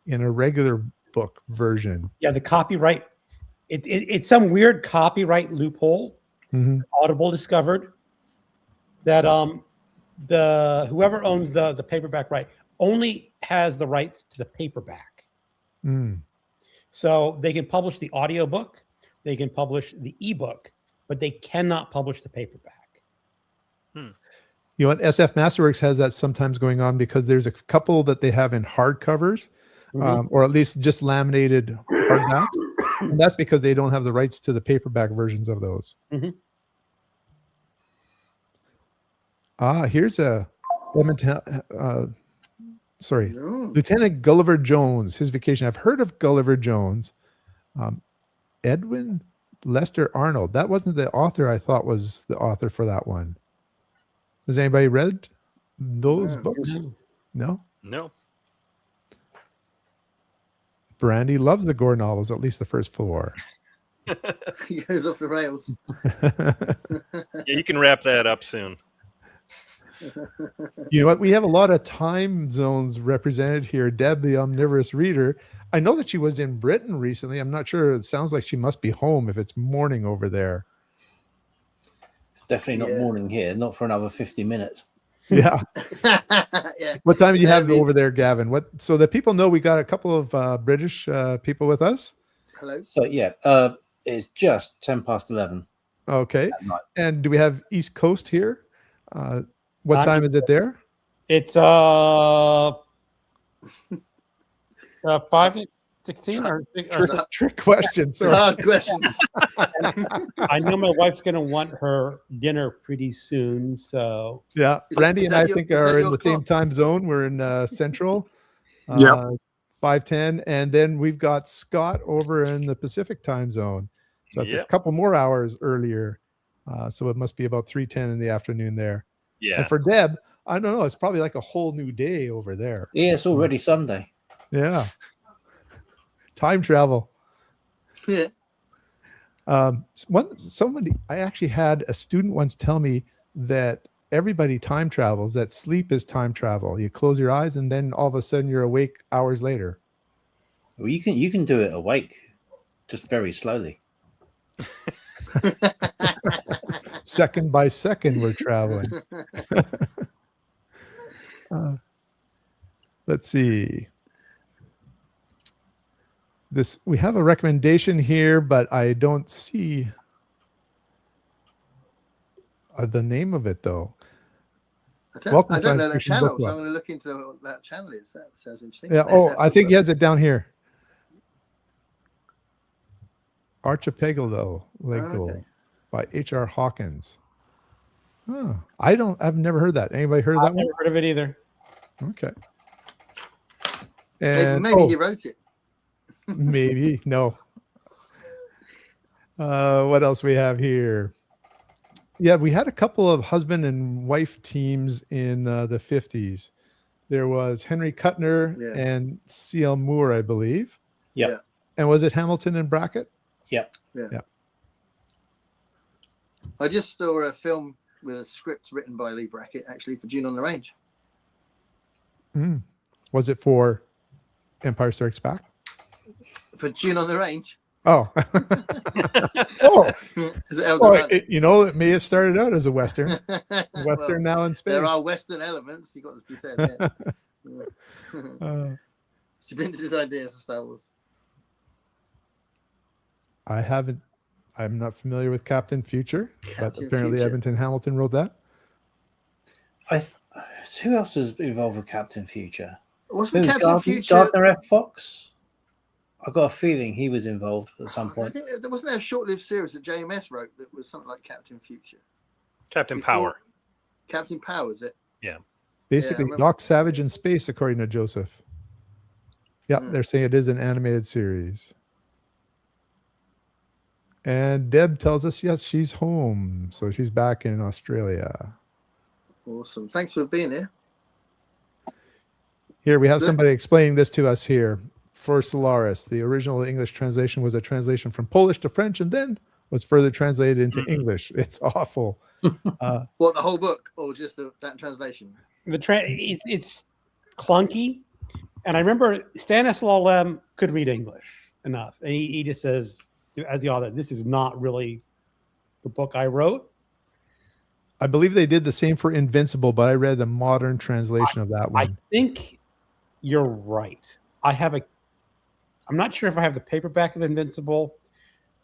S3: in a regular book version.
S1: Yeah, the copyright, it's some weird copyright loophole.
S3: Mm-hmm.
S1: Audible discovered that the whoever owns the paperback right only has the rights to the paperback.
S3: Mm.
S1: So they can publish the audiobook, they can publish the ebook, but they cannot publish the paperback.
S3: You know what? SF Masterworks has that sometimes going on because there's a couple that they have in hardcovers, or at least just laminated hardbacks. And that's because they don't have the rights to the paperback versions of those.
S1: Mm-hmm.
S3: Here's a
S5: No.
S3: Lieutenant Gulliver Jones, His Vacation. I've heard of Gulliver Jones. Edwin Lester Arnold. That wasn't the author I thought was the author for that one. Has anybody read those books? No?
S2: No.
S3: Brandy loves the Gore novels, at least the first 4.
S5: He goes off the rails.
S2: Yeah, you can wrap that up soon.
S3: You know what? We have a lot of time zones represented here. Deb, the omnivorous reader. I know that she was in Britain recently. I'm not sure. It sounds like she must be home if it's morning over there.
S4: It's definitely not morning here, not for another 50 minutes.
S3: Yeah.
S5: Yeah.
S3: What time do you have over there, Gavin? So that people know we got a couple of British people with us.
S5: Hello.
S4: So, yeah, it's just 10 past 11.
S3: Okay.
S4: at night.
S3: And do we have East Coast here? What time is it there?
S1: It's 5:16 or
S3: Trick question. Sorry.
S5: Hard questions.
S1: I know my wife's gonna want her dinner pretty soon, so
S3: Yeah. Randy and I think are in
S5: your
S3: the same
S5: clock?
S3: time zone. We're in Central.
S6: Yep.
S3: 5:10, and then we've got Scott over in the Pacific time zone. So it's a
S2: Yep.
S3: couple more hours earlier. So it must be about 3:10 in the afternoon there.
S2: Yeah.
S3: And for Deb, I don't know. It's probably like a whole new day over there.
S4: Yeah, it's already Sunday.
S3: Yeah. Time travel.
S5: Yeah.
S3: Somebody, I actually had a student once tell me that everybody time travels, that sleep is time travel. You close your eyes and then all of a sudden you're awake hours later.
S4: Well, you can do it awake, just very slowly.
S3: Second by second, we're traveling. Let's see. We have a recommendation here, but I don't see the name of it though.
S5: I
S3: Welcome
S5: don't
S3: to
S5: know that
S3: Fiction
S5: channel,
S3: Book
S5: so
S3: Club.
S5: I'm going to look into what that channel is. That sounds interesting.
S3: Yeah. Oh, I think he has it down here. Archipelago
S5: okay.
S3: by H.R. Hawkins. Oh, I've never heard that. Anybody heard that
S1: I've
S3: one?
S1: never heard of it either.
S3: Okay.
S5: Maybe,
S3: And
S5: maybe he wrote it.
S3: maybe no. What else we have here? Yeah, we had a couple of husband and wife teams in the 50s. There was Henry Kuttner and C.L. Moore, I believe.
S4: Yeah.
S3: And was it Hamilton and Brackett?
S4: Yep.
S3: Yeah.
S5: I just saw a film with a script written by Lee Brackett, actually, for June on the Range.
S3: Mm. Was it for Empire Strikes Back?
S5: For June on the Range?
S3: Oh. Oh.
S5: Is it Eldorado?
S3: It may have started out as a Western. Western
S5: Well,
S3: now in space.
S5: there are Western elements, you got to be said. Yeah. Vince's ideas for Star Wars.
S3: I'm not familiar with Captain Future, but
S5: Captain
S3: apparently
S5: Future.
S3: Edmonton Hamilton wrote that.
S4: Who else is involved with Captain Future?
S5: Wasn't
S4: Who's
S5: Captain Future?
S4: Gardner F. Fox? I've got a feeling he was involved at some
S5: I
S4: point.
S5: think there wasn't a short-lived series that JMS wrote that was something like Captain Future.
S2: Captain
S5: Before-
S2: Power.
S5: Captain Power, is it?
S3: Basically,
S5: remember.
S3: Doc Savage in space, according to Joseph. Yeah,
S5: Hmm.
S3: they're saying it is an animated series. And Deb tells us, yes, she's home. So she's back in Australia.
S5: Awesome. Thanks for being here.
S3: Here, we have
S5: The-
S3: somebody explaining this to us here. For Solaris, the original English translation was a translation from Polish to French and then was further translated into English. It's awful.
S5: What, the whole book or just that translation?
S1: It's clunky, and I remember Stanislaw Lem could read English enough, and he just says, as the author, this is not really the book I wrote.
S3: I believe they did the same for Invincible, but I read the modern translation of that
S1: I
S3: one.
S1: think you're right. I'm not sure if I have the paperback of Invincible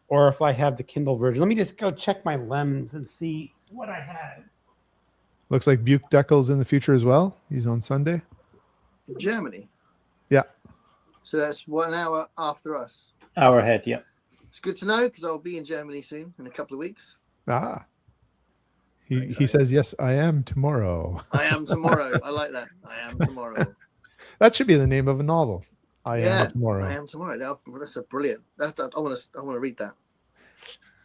S1: or if I have the Kindle version. Let me just go check my Lems and see what I had.
S3: Looks like Buke Deckel's in the future as well. He's on Sunday.
S5: In Germany.
S3: Yeah.
S5: So that's 1 hour after us.
S4: Hour ahead, yeah.
S5: It's good to know because I'll be in Germany soon in a couple of weeks.
S3: Ah. He says, yes, I am tomorrow.
S5: I am tomorrow. I like that. I am tomorrow.
S3: That should be the name of a novel. I am tomorrow.
S5: I am tomorrow. That's a brilliant. I want to read that.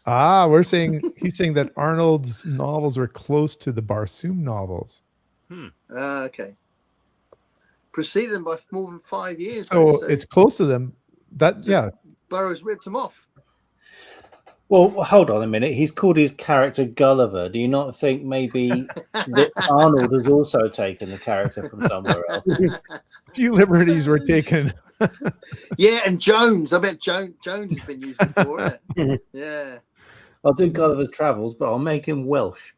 S3: Ah, he's saying that Arnold's novels were close to the Barsoom novels.
S5: Okay. Preceded them by more than 5 years.
S3: So
S5: though,
S3: it's close to them.
S5: Burroughs ripped them off.
S4: Well, hold on a minute. He's called his character Gulliver. Do you not think maybe that Arnold has also taken the character from somewhere else?
S3: A few liberties were taken.
S5: Yeah, and Jones. I bet Jones has been used before, isn't it? Yeah.
S4: I'll do Gulliver's Travels, but I'll make him Welsh.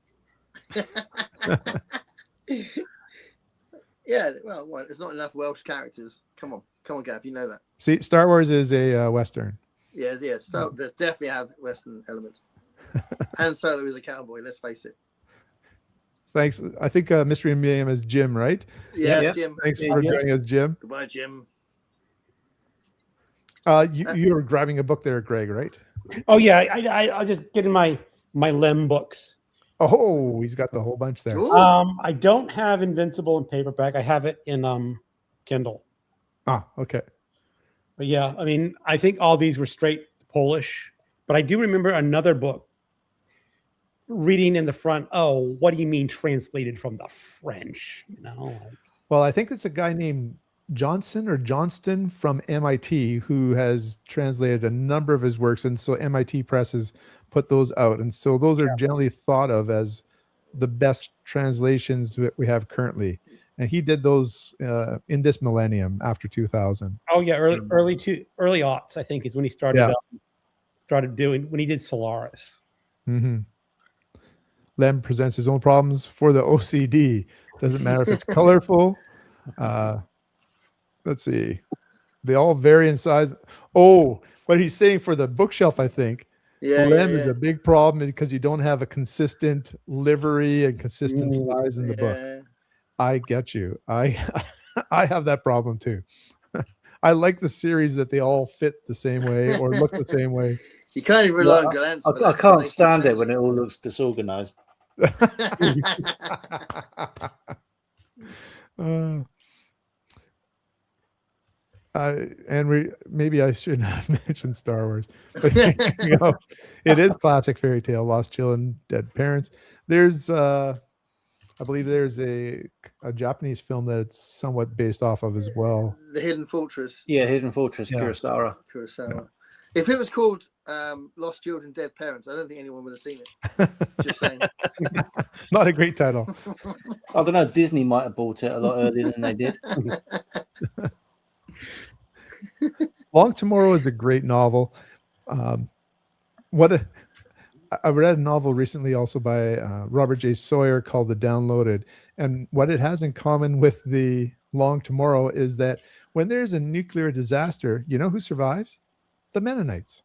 S5: Yeah, well, there's not enough Welsh characters. Come on, Gav, you know that.
S3: See, Star Wars is a Western.
S5: Yeah. So they definitely have Western elements. Han Solo is a cowboy. Let's face it.
S3: Thanks. I think Mystery and Mayhem is Jim, right?
S5: Yeah,
S4: Yeah.
S5: Jim.
S3: Thanks for joining us, Jim.
S5: Goodbye, Jim.
S3: You were grabbing a book there, Greg, right?
S1: Oh yeah, I just getting my Lem books.
S3: Oh, he's got the whole bunch there.
S5: Ooh.
S1: I don't have Invincible in paperback. I have it in Kindle.
S3: Ah, okay.
S1: But yeah, I mean, I think all these were straight Polish. But I do remember another book reading in the front. Oh, what do you mean translated from the French?
S3: Well, I think it's a guy named Johnson or Johnston from MIT who has translated a number of his works, and so MIT Press has put those out, and so those are generally thought of as the best translations that we have currently. And he did those in this millennium after 2000.
S1: Oh yeah, early aughts, I think, is when he started doing when he did Solaris.
S3: Mm-hmm. Lem presents his own problems for the OCD. Doesn't matter if it's colorful. Let's see. They all vary in size. Oh, what he's saying for the bookshelf, I think. Lem is a big problem because you don't have a consistent livery and consistent size in the book. I get you. I have that problem too. I like the series that they all fit the same way or look the same way.
S5: You can't even rely on glance.
S4: I can't stand it when it all looks disorganized.
S3: Maybe I shouldn't have mentioned Star Wars, but it is classic fairy tale, lost children, dead parents. There's I believe there's a Japanese film that it's somewhat based off of as well.
S5: The Hidden Fortress.
S4: Yeah, Hidden Fortress,
S3: Yeah.
S4: Kurosawa.
S5: Yeah. If it was called Lost Children, Dead Parents, I don't think anyone would have seen it. Just saying.
S3: Not a great title.
S4: I don't know. Disney might have bought it a lot earlier than they did.
S3: Long Tomorrow is a great novel. I read a novel recently also by Robert J. Sawyer called The Downloaded. And what it has in common with the Long Tomorrow is that when there's a nuclear disaster, you know who survives? The Mennonites.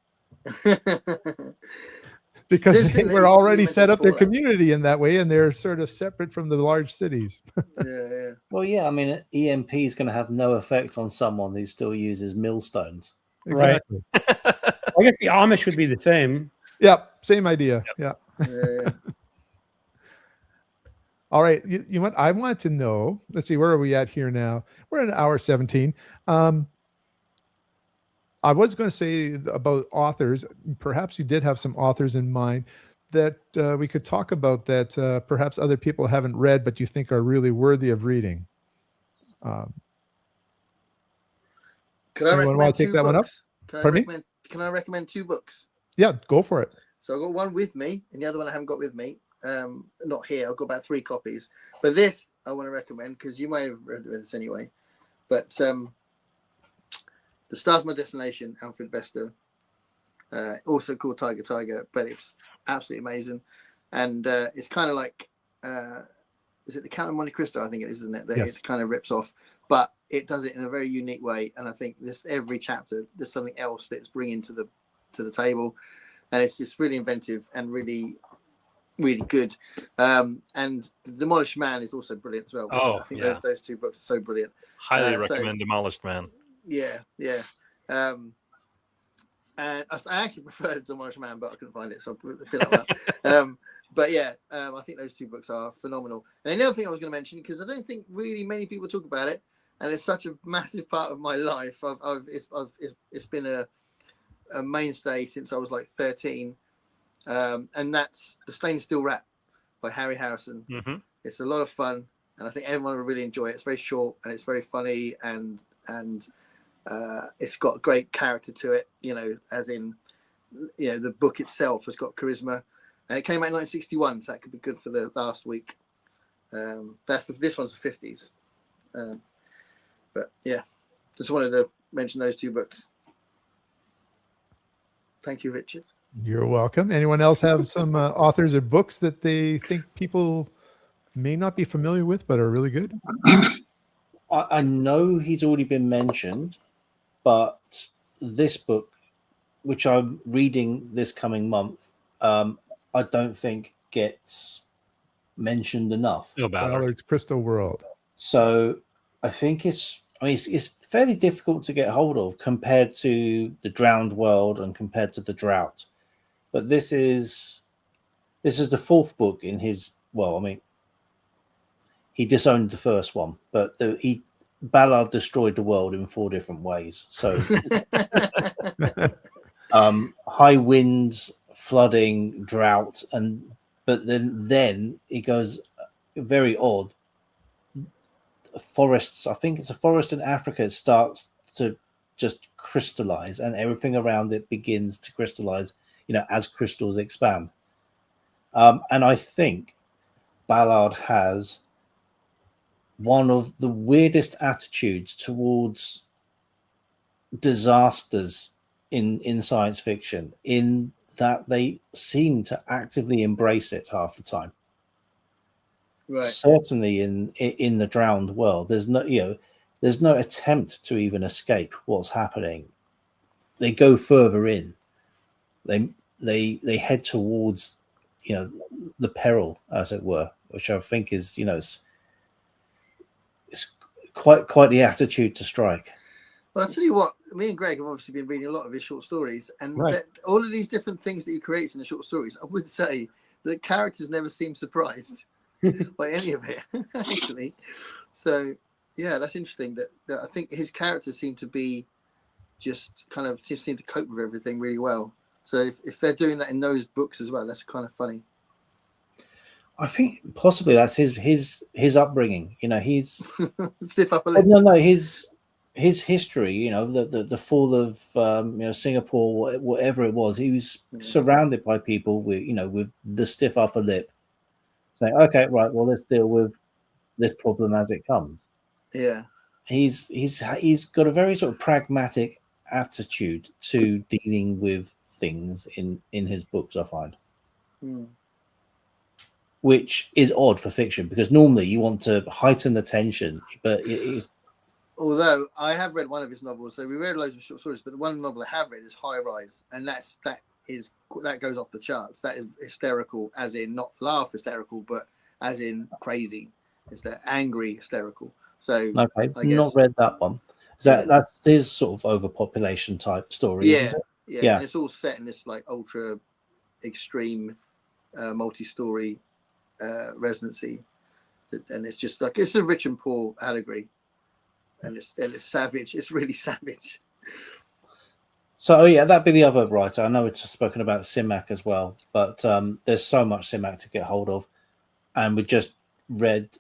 S3: Because they were already set up their community in that way, and they're sort of separate from the large cities.
S5: Yeah.
S4: Well, yeah, I mean, EMP is going to have no effect on someone who still uses millstones.
S3: Exactly.
S1: Right. I guess the Amish would be the same.
S3: Yeah, same idea. Yeah.
S5: Yeah.
S3: All right. You know what? I want to know. Let's see. Where are we at here now? We're at hour 17. I was going to say about authors. Perhaps you did have some authors in mind that we could talk about that perhaps other people haven't read, but you think are really worthy of reading.
S5: Can I recommend two books? Can I recommend two books?
S3: Yeah, go for it.
S5: So I've got one with me, and the other one I haven't got with me. Not here. I've got about 3 copies. But this I want to recommend because you may have read this anyway. But The Stars My Destination, Alfred Bester. Also called Tiger Tiger, but it's absolutely amazing. And it's kind of like, is it the Count of Monte Cristo? I think it is, isn't it? That
S3: Yes.
S5: It kind of rips off, but it does it in a very unique way. And I think every chapter, there's something else that it's bringing to the table. And it's just really inventive and really, really good. And The Demolished Man is also brilliant as well. I think those 2 books are so brilliant.
S2: Highly recommend Demolished Man.
S5: Yeah. And I actually preferred Demolished Man, but I couldn't find it, so I put that one. But yeah, I think those 2 books are phenomenal. And another thing I was going to mention, because I don't think really many people talk about it, and it's such a massive part of my life. It's been a mainstay since I was like 13, and that's The Stained Steel Rat by Harry Harrison. Mm-hmm. It's a lot of fun, and I think everyone will really enjoy it. It's very short and it's very funny, and it's got a great character to it, as in, the book itself has got charisma, and it came out in 1961, so that could be good for the last week. This one's the 50s, but yeah, just wanted to mention those 2 books. Thank you, Richard.
S3: You're welcome. Anyone else have some authors or books that they think people may not be familiar with but are really good?
S4: I know he's already been mentioned, but this book, which I'm reading this coming month, I don't think gets mentioned enough.
S3: It's Crystal World.
S4: So I think it's fairly difficult to get hold of compared to The Drowned World and compared to The Drought. But this is the 4th book in his. Well, I mean, he disowned the first one, but Ballard destroyed the world in 4 different ways. So, high winds, flooding, drought, but then it goes very odd. Forests. I think it's a forest in Africa. It starts to just crystallize, and everything around it begins to crystallize. As crystals expand. And I think Ballard has one of the weirdest attitudes towards disasters in science fiction, in that they seem to actively embrace it half the time.
S5: Right.
S4: Certainly in the drowned world, there's no attempt to even escape what's happening. They go further in. They head towards the peril, as it were, which I think is it's quite the attitude to strike.
S5: Well, I'll tell you what, me and Greg have obviously been reading a lot of his short stories, and
S1: Right.
S5: all of these different things that he creates in the short stories, I would say the characters never seem surprised by any of it, actually. So, yeah, that's interesting. That I think his characters seem to be just kind of seem to cope with everything really well. So if they're doing that in those books as well, that's kind of funny.
S4: I think possibly that's his upbringing. He's
S5: Stiff upper lip.
S4: no his history. The fall of Singapore, whatever it was. He was surrounded by people with the stiff upper lip, saying, "Okay, right, well, let's deal with this problem as it comes."
S5: Yeah.
S4: He's got a very sort of pragmatic attitude to dealing with things in his books, I find. Which is odd for fiction, because normally you want to heighten the tension, but it is.
S5: Although I have read one of his novels, so we read loads of short stories, but the one novel I have read is High Rise, and that goes off the charts. That is hysterical, as in not laugh hysterical, but as in crazy. It's that angry hysterical. So
S4: Okay,
S5: I guess,
S4: not read that one. That's his sort of overpopulation type story,
S5: yeah,
S4: isn't it?
S5: yeah, and it's all set in this like ultra extreme multi-story residency, and it's just like it's a rich and poor allegory, and it's savage. It's really savage.
S4: So yeah, that'd be the other writer. I know it's spoken about Simak as well, but there's so much Simak to get hold of, and we just read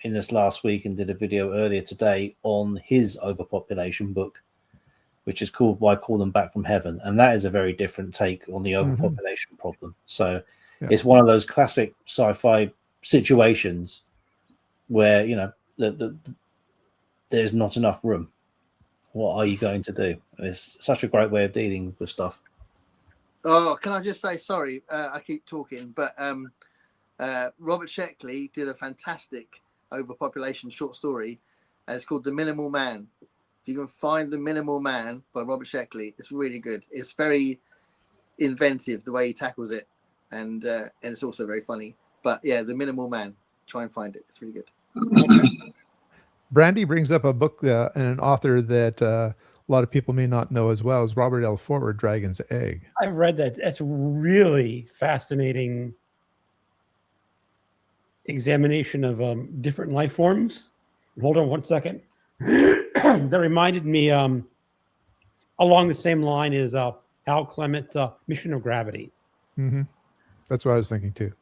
S4: in this last week and did a video earlier today on his overpopulation book, which is called Why Call Them Back from Heaven, and that is a very different take on the overpopulation problem. So it's one of those classic sci-fi situations where there's not enough room. What are you going to do? It's such a great way of dealing with stuff.
S5: Oh, can I just say sorry? I keep talking, but Robert Sheckley did a fantastic overpopulation short story, and it's called The Minimal Man. If you can find The Minimal Man by Robert Sheckley, it's really good. It's very inventive the way he tackles it, and it's also very funny. But yeah, The Minimal Man. Try and find it. It's really good.
S3: Brandy brings up a book and an author that a lot of people may not know as well as Robert L. Forward, Dragon's Egg.
S1: I've read that. That's really fascinating examination of different life forms. Hold on one second. That reminded me along the same line is Hal Clement's Mission of Gravity.
S3: Mm-hmm. That's what I was thinking too.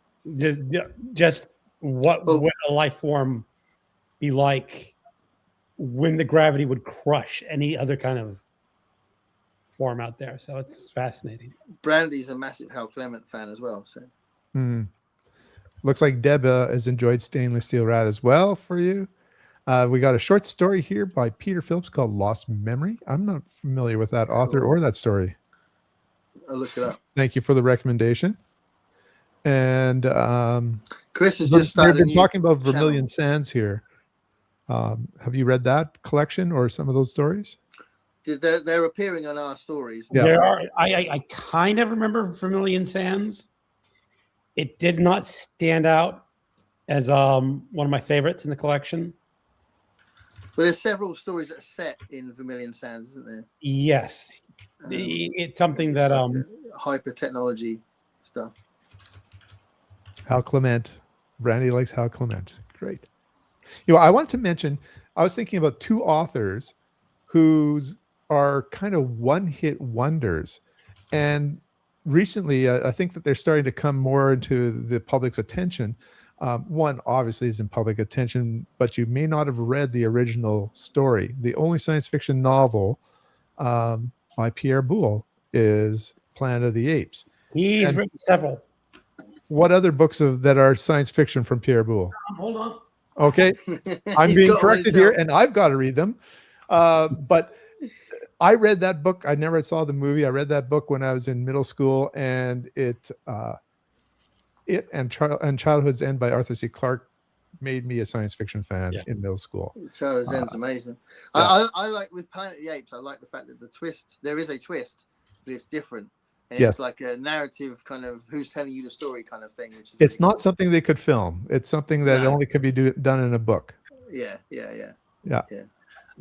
S1: Just what would a life form be like when the gravity would crush any other kind of form out there? So it's fascinating.
S5: Brandy's a massive Hal Clement fan as well. So
S3: looks like Deb has enjoyed Stainless Steel Rat as well for you. We got a short story here by Peter Phillips called Lost Memory. I'm not familiar with that author or that story.
S5: I'll look it up.
S3: Thank you for the recommendation. And
S5: Chris has just started.
S3: We've been talking about Vermilion Sands here. Have you read that collection or some of those stories?
S5: They're appearing on our stories.
S3: Yeah.
S1: There are. I kind of remember Vermilion Sands. It did not stand out as one of my favorites in the collection.
S5: But there's several stories that are set in Vermilion Sands, isn't there?
S1: Yes, it's something that
S5: like hyper technology stuff.
S3: Hal Clement. Brandy likes Hal Clement. Great. I want to mention, I was thinking about two authors who are kind of one-hit wonders. And recently, I think that they're starting to come more into the public's attention. One, obviously, is in public attention, but you may not have read the original story. The only science fiction novel by Pierre Boulle is Planet of the Apes.
S1: He's written several.
S3: what other books that are science fiction from Pierre Boulle?
S1: Hold on.
S3: Okay, I'm
S5: He's
S3: being
S5: got one
S3: corrected here,
S5: himself.
S3: and I've got to read them. But I read that book. I never saw the movie. I read that book when I was in middle school, and it and Childhood's End by Arthur C. Clarke made me a science fiction fan in middle school.
S5: Charles Zen's amazing.
S3: yeah.
S5: I like with Planet of the Apes. I like the fact that there is a twist, but it's different. And
S3: Yes.
S5: it's like a narrative kind of who's telling you the story kind of thing. Which is
S3: It's not something they could film. It's something that
S5: No.
S3: only could be done in a book.
S5: Yeah.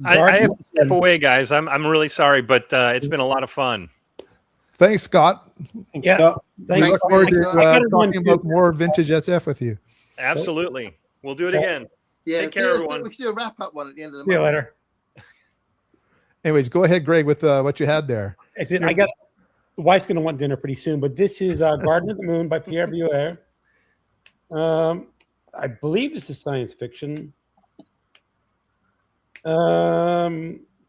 S2: I have to step away, guys. I'm really sorry, but it's been a lot of fun.
S3: Thanks, Scott.
S4: Thanks,
S1: Yeah.
S4: Scott.
S3: We
S1: Thanks.
S3: look forward to
S5: I
S1: got one
S3: talking
S1: too.
S3: about more vintage SF with you.
S2: Absolutely. We'll do it again.
S5: Yeah.
S2: Take care, everyone.
S5: We should do a wrap up one at the end of the
S1: See you
S5: month.
S1: later.
S3: Anyways, go ahead, Greg, with what you had there.
S1: I said, I got the wife's going to want dinner pretty soon, but this is Garden of the Moon by Pierre Boulle. I believe this is science fiction.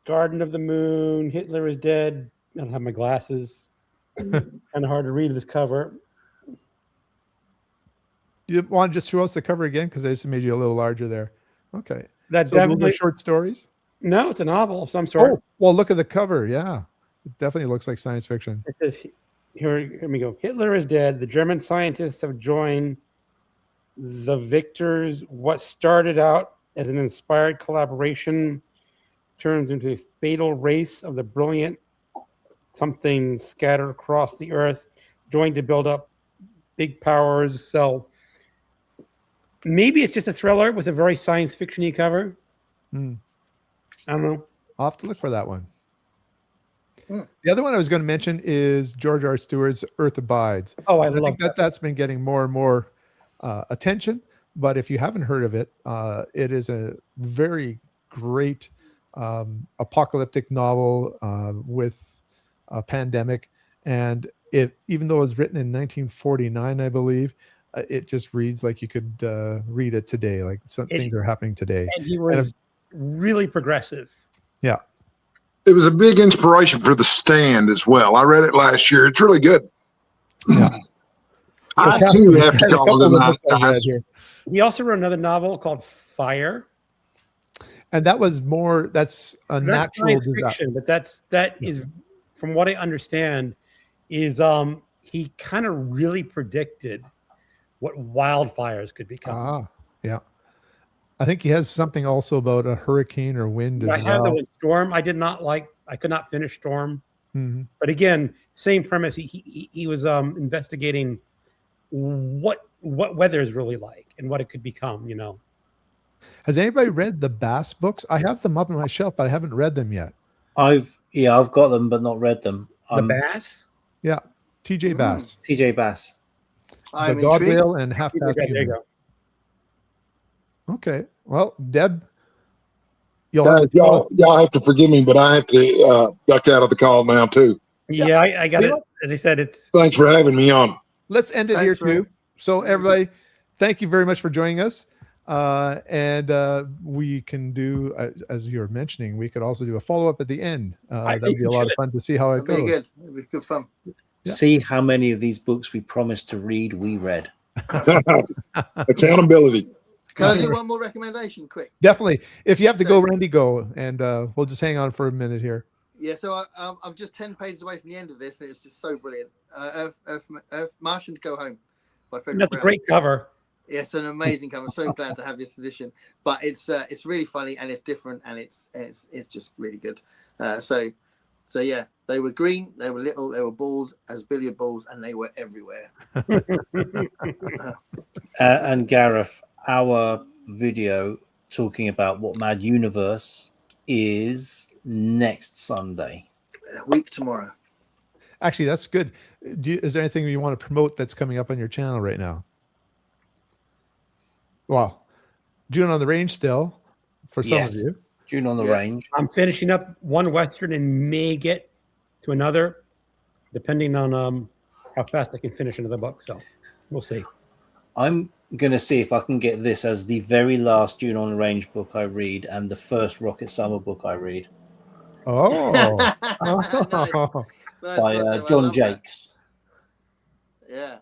S1: Garden of the Moon, Hitler is Dead. I don't have my glasses. Kind of hard to read this cover.
S3: You want to just throw us the cover again? Because I just made you a little larger there. Okay.
S1: That
S3: So those are
S1: definitely
S3: short stories?
S1: no, it's a novel of some sort.
S3: Oh, well, look at the cover. Yeah. It definitely looks like science fiction.
S1: It says here we go. Hitler is dead. The German scientists have joined the victors. What started out as an inspired collaboration turns into a fatal race of the brilliant something scattered across the earth, joined to build up big powers. So maybe it's just a thriller with a very science fiction-y cover.
S3: Hmm.
S1: I don't know.
S3: I'll have to look for that one.
S5: Hmm.
S3: The other one I was going to mention is George R. Stewart's Earth Abides.
S1: Oh, I
S3: I
S1: love
S3: think that's been getting more and more attention. But if you haven't heard of it, it is a very great apocalyptic novel with a pandemic. And even though it was written in 1949, I believe, it just reads like you could read it today. Like some things are happening today.
S1: And he was really progressive.
S3: Yeah.
S6: It was a big inspiration for The Stand as well. I read it last year. It's really good.
S3: Yeah.
S6: I
S3: So
S6: too
S3: Catherine,
S6: have to
S3: there's a
S6: call
S3: couple
S6: it
S3: of
S6: a
S3: books I've
S6: night.
S3: read here.
S1: He also wrote another novel called Fire.
S3: And that was more, that's a
S1: That's
S3: natural
S1: science
S3: disaster.
S1: fiction, but that is, from what I understand, is he kind of really predicted what wildfires could become.
S3: Ah, yeah. I think he has something also about a hurricane or wind as
S1: I have the
S3: well.
S1: one Storm. I could not finish Storm,
S3: Mhm.
S1: but again, same premise. He was investigating what weather is really like and what it could become. You know,
S3: Has anybody read the Bass books? I have them up on my shelf, but I haven't read them yet.
S4: I've got them, but not read them.
S1: the bass.
S3: Yeah. TJ Bass.
S4: TJ Bass.
S5: I'm
S3: the God
S5: intrigued.
S3: Whale and Half Past
S1: There you
S3: Human.
S1: go.
S3: Okay. Well, Deb, you'll have to
S6: Y'all have to forgive me, but I have to duck out of the call now too.
S1: Yeah, I got
S3: You
S1: it.
S3: know-
S1: As I said, it's
S6: Thanks for having me on.
S3: let's end it
S5: Thanks,
S3: here
S5: Ray.
S3: too. So everybody, thank you very much for joining us. And we can do, as you were mentioning, we could also do a follow-up at the end.
S1: I
S3: That'd
S1: think
S3: be a
S1: we
S3: lot of
S1: should.
S3: fun to see how it
S5: It'll be
S3: goes.
S5: good. It'll be good fun.
S3: Yeah.
S4: See how many of these books we promised to read, we read.
S6: Accountability.
S5: Can I do one more recommendation quick?
S3: Definitely. If you have to go,
S5: So-
S3: Randy, go. And we'll just hang on for a minute here.
S5: Yeah, so I'm just 10 pages away from the end of this, and it's just so brilliant. Earth Martians Go Home by Frederick
S1: that's a
S5: Brown.
S1: great cover.
S5: Yeah, it's an amazing cover. I'm so glad to have this edition. But it's really funny and it's different and it's just really good. So yeah, they were green, they were little, they were bald as billiard balls, and they were everywhere.
S4: And Gareth, our video talking about What Mad Universe is next Sunday.
S5: A week tomorrow.
S3: Actually, that's good. Is there anything you want to promote that's coming up on your channel right now? Well, June on the Range still for some
S4: Yes.
S3: of you.
S4: June on the
S5: Yeah.
S4: Range.
S1: I'm finishing up one Western and may get to another, depending on how fast I can finish another book. So we'll see.
S4: I'm going to see if I can get this as the very last June on the Range book I read and the first Rocket Summer book I read
S3: Oh.
S5: Nice. Nice,
S4: by
S5: nice, I
S4: John
S5: love that.
S4: Jakes.
S5: Yeah.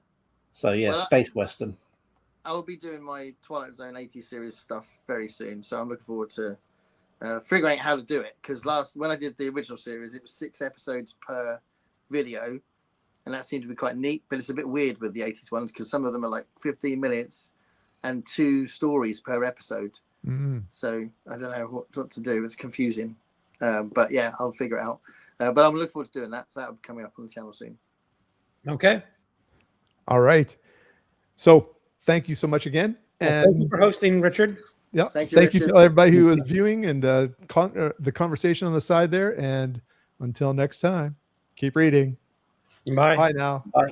S4: So yeah,
S5: Well,
S4: space western.
S5: I will be doing my Twilight Zone 80 series stuff very soon, so I'm looking forward to figuring out how to do it. Because when I did the original series, it was 6 episodes per video, and that seemed to be quite neat. But it's a bit weird with the 80s ones because some of them are like 15 minutes and 2 stories per episode. So I don't know what to do. It's confusing, but yeah, I'll figure it out. But I'm looking forward to doing that. So that'll be coming up on the channel soon.
S1: Okay.
S3: All right. So thank you so much again.
S1: Well, thank you for hosting, Richard.
S3: Yeah.
S5: Thank you,
S3: Thank you
S5: Richard.
S3: to everybody who was viewing and the conversation on the side there. And until next time, keep reading.
S1: Bye.
S3: Bye now.
S4: Bye.